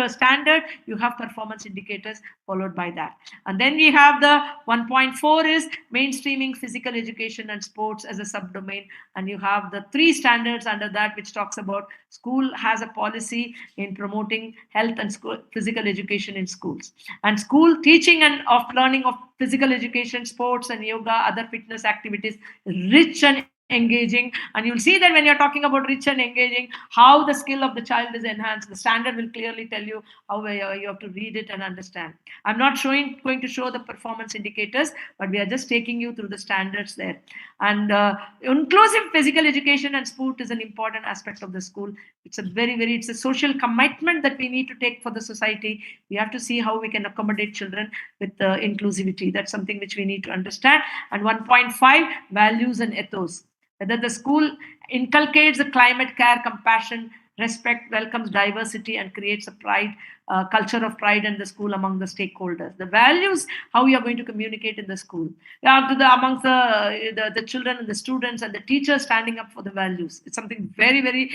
standard, you have performance indicators followed by that. And then we have the 1.4 is mainstreaming physical education and sports as a subdomain. And you have the 3 standards under that, which talks about school has a policy in promoting health and physical education in schools. And school teaching and of learning of physical education, sports and yoga, other fitness activities, rich and engaging. And you'll see that when you're talking about rich and engaging, how the skill of the child is enhanced. The standard will clearly tell you how you have to read it and understand. I'm not going to show the performance indicators, but we are just taking you through the standards there. And inclusive physical education and sport is an important aspect of the school. It's it's a social commitment that we need to take for the society. We have to see how we can accommodate children with inclusivity. That's something which we need to understand. And 1.5, values and ethos. Whether the school inculcates the climate care, compassion, respect, welcomes diversity, and creates a culture of pride in the school among the stakeholders. The values, how we are going to communicate in the school. Amongst the children and the students and the teachers standing up for the values. It's something very, very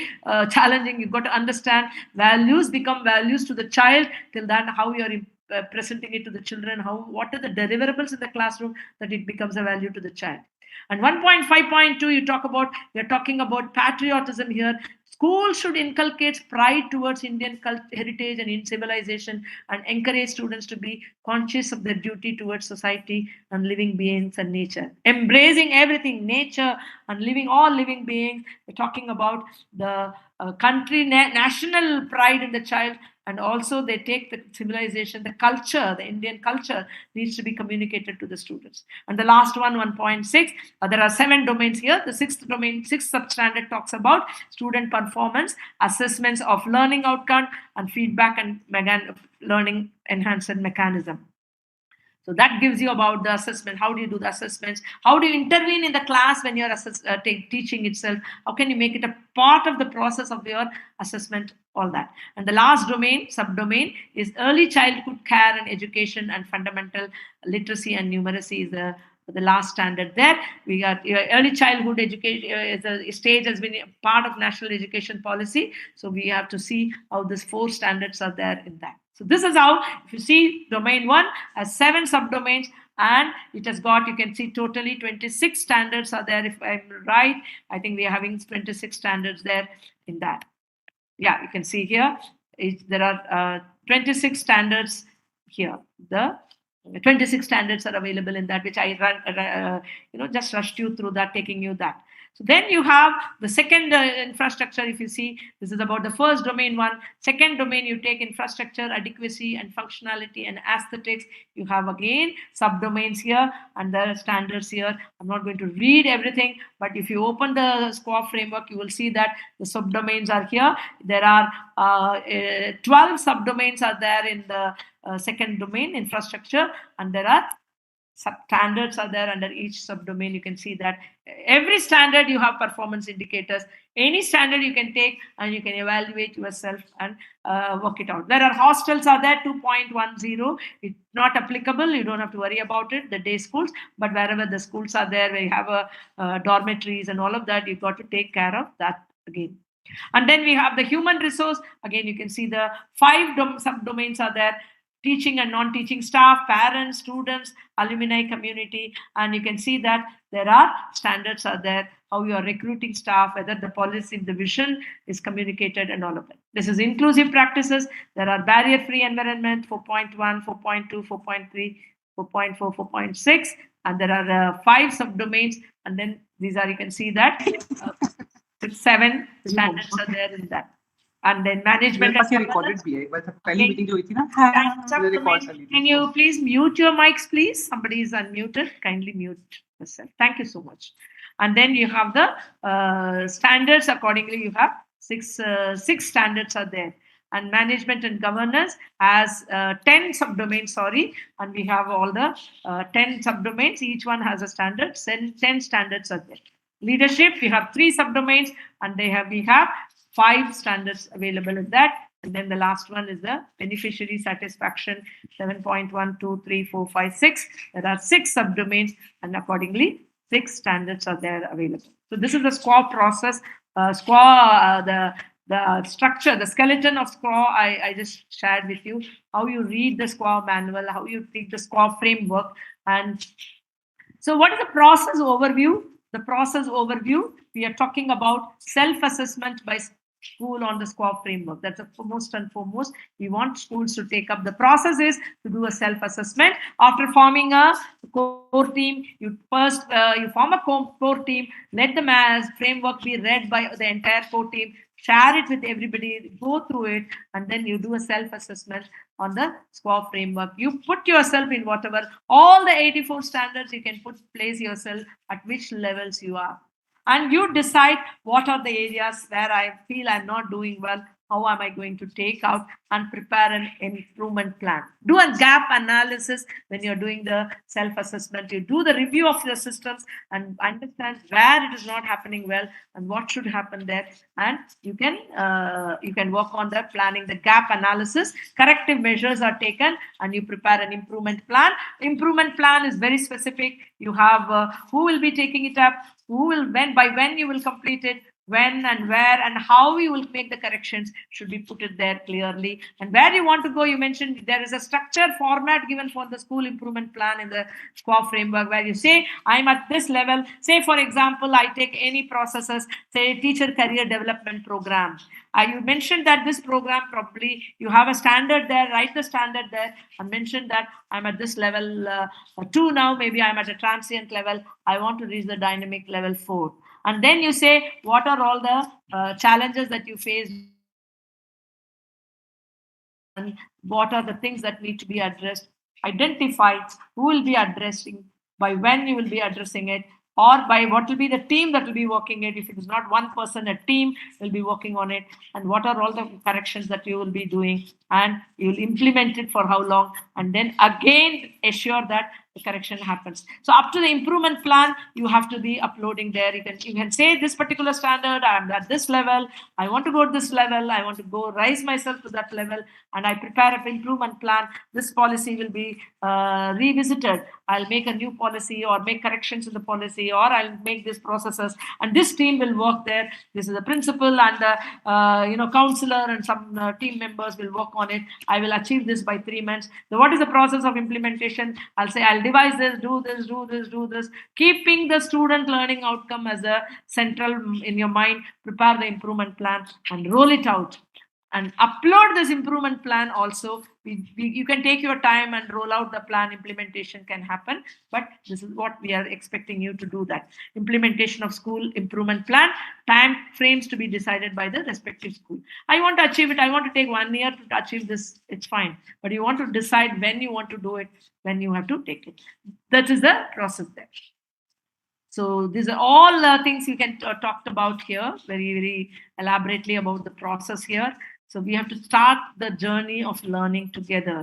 challenging. You've got to understand values become values to the child. Till then, how you are presenting it to the children, what are the deliverables in the classroom that it becomes a value to the child. And 1.5.2, we're talking about patriotism here. Schools should inculcate pride towards Indian heritage and in civilization, and encourage students to be conscious of their duty towards society and living beings and nature. Embracing everything, nature and all living beings. We're talking about the country, national pride in the child. And also they take the civilization, the culture, the Indian culture needs to be communicated to the students. And the last one, 1.6, there are 7 domains here. The 6th domain, 6th substandard talks about student performance, assessments of learning outcome, and feedback and learning enhancement mechanism. So that gives you about the assessment. How do you do the assessments? How do you intervene in the class when you're teaching itself? How can you make it a part of the process of your assessment? All that. And the last domain, subdomain, is early childhood care and education and fundamental literacy and numeracy is the last standard there. We got early childhood education as a stage has been a part of national education policy. So we have to see how these 4 standards are there in that. So this is how, if you see domain 1 has 7 subdomains, and it has got, you can see totally 26 standards are there. If I'm right, I think we are having 26 standards there in that. Yeah, you can see here, there are 26 standards here. The 26 standards are available in that, which I just rushed you through that, taking you that. So then you have the second infrastructure. If you see, this is about the first domain 1. Second domain, you take infrastructure, adequacy, and functionality and aesthetics. You have again subdomains here and the standards here. I'm not going to read everything, but if you open the SQAA framework, you will see that the subdomains are here. There are 12 subdomains are there in the second domain, infrastructure, and there are standards are there under each subdomain. You can see that every standard you have performance indicators. Any standard you can take and you can evaluate yourself and work it out. There are hostels are there, 2.10. It's not applicable. You don't have to worry about it, the day schools. But wherever the schools are there, where you have dormitories and all of that, you've got to take care of that again. And then we have the human resource. Again, you can see the 5 subdomains are there. teaching and non-teaching staff, parents, students, alumni community, and you can see that there are standards are there, how you are recruiting staff, whether the policy, the vision is communicated and all of that. This is inclusive practices. There are barrier-free environment, 4.1, 4.2, 4.3, 4.4, 4.6, and there are 5 subdomains, and then these are, you can see that 7 standards are there in that. And then management and governance. Can you please mute your mics, please? Somebody is unmuted. Kindly mute yourself. Thank you so much. And then you have the standards. Accordingly, you have six standards are there. And management and governance has 10 subdomains, sorry. And we have all the 10 subdomains. Each one has a standard. 10 standards are there. Leadership, we have 3 subdomains, and we have 5 standards available in that. And then the last one is the beneficiary satisfaction, 7.1, 2, 3, 4, 5, 6. There are 6 subdomains, and accordingly, 6 standards are there available. So this is the SQAA process. SQAA, the structure, the skeleton of SQAA, I just shared with you how you read the SQAA manual, how you read the SQAA framework. And so what is the process overview? The process overview, we are talking about self-assessment by school on the SQAA framework. That's the most and foremost. We want schools to take up. The process is to do a self-assessment. After forming a core team, you first you form a core team, let the framework be read by the entire core team, share it with everybody, go through it, and then you do a self-assessment on the SQAA framework. You put yourself in whatever, all the 84 standards, you can place yourself at which levels you are. And you decide what are the areas where I feel I'm not doing well, how am I going to take out and prepare an improvement plan. Do a gap analysis when you're doing the self-assessment. You do the review of your systems and understand where it is not happening well and what should happen there. And you can work on the planning, the gap analysis. Corrective measures are taken and you prepare an improvement plan. Improvement plan is very specific. You have who will be taking it up, who will, when you will complete it, when and where and how you will make the corrections should be put it there clearly. And where you want to go, you mentioned there is a structured format given for the school improvement plan in the SQAA framework where you say, I'm at this level. Say, for example, I take any processes, say teacher career development program. You mentioned that this program probably you have a standard there, write the standard there and mention that I'm at this level 2 now, maybe I'm at a transient level. I want to reach the dynamic level 4. And then you say, what are all the challenges that you face? And what are the things that need to be addressed? Identify who will be addressing, by when you will be addressing it, or by what will be the team that will be working it. If it is not one person, a team will be working on it. And what are all the corrections that you will be doing? And you will implement it for how long? And then again, assure that the correction happens. So up to the improvement plan, you have to be uploading there. You can say this particular standard, I'm at this level, I want to go to this level, I want to go rise myself to that level, and I prepare an improvement plan. This policy will be revisited. I'll make a new policy or make corrections in the policy, or I'll make these processes, and this team will work there. This is the principal and the counselor and some team members will work on it. I will achieve this by 3 months. So what is the process of implementation? I'll say I'll devise this, do this, do this, do this, keeping the student learning outcome as a central in your mind. Prepare the improvement plan and roll it out and upload this improvement plan also. You can take your time and roll out the plan. Implementation can happen, but this is what we are expecting you to do. That implementation of school improvement plan, time frames to be decided by the respective school. I want to achieve it, I want to take 1 year to achieve this, it's fine, but you want to decide when you want to do it, when you have to take it. That is the process there. So these are all things you can talk about here very, very elaborately about the process here. So we have to start the journey of learning together.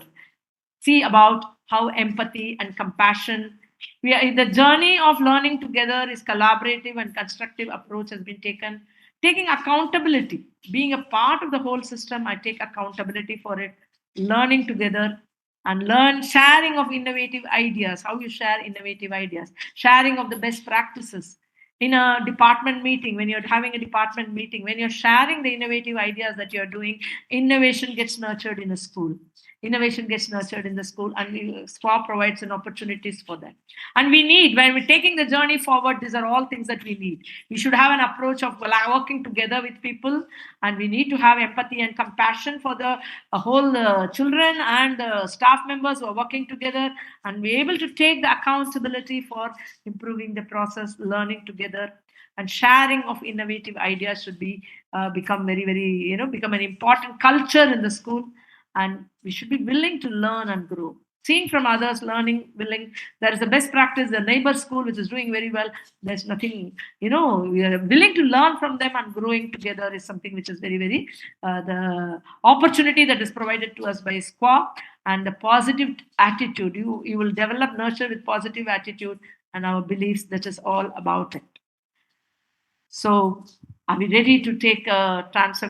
See about how empathy and compassion. We are in the journey of learning together is collaborative and constructive approach has been taken. Taking accountability, being a part of the whole system, I take accountability for it. Learning together and sharing of innovative ideas, how you share innovative ideas, sharing of the best practices. in a department meeting, when you're having a department meeting, when you're sharing the innovative ideas that you're doing, innovation gets nurtured in a school. Innovation gets nurtured in the school, and SQA provides an opportunities for that. And we need, when we're taking the journey forward, these are all things that we need. We should have an approach of working together with people, and we need to have empathy and compassion for the whole children and staff members who are working together, and be able to take the accountability for improving the process, learning together, and sharing of innovative ideas should be become very, become an important culture in the school. And we should be willing to learn and grow, seeing from others, learning, willing. There is the best practice, the neighbor school, which is doing very well. There's nothing, we are willing to learn from them, and growing together is something which is very the opportunity that is provided to us by SQA. And the positive attitude, you will develop, nurture with positive attitude and our beliefs. That is all about it. So are we ready to take a transfer?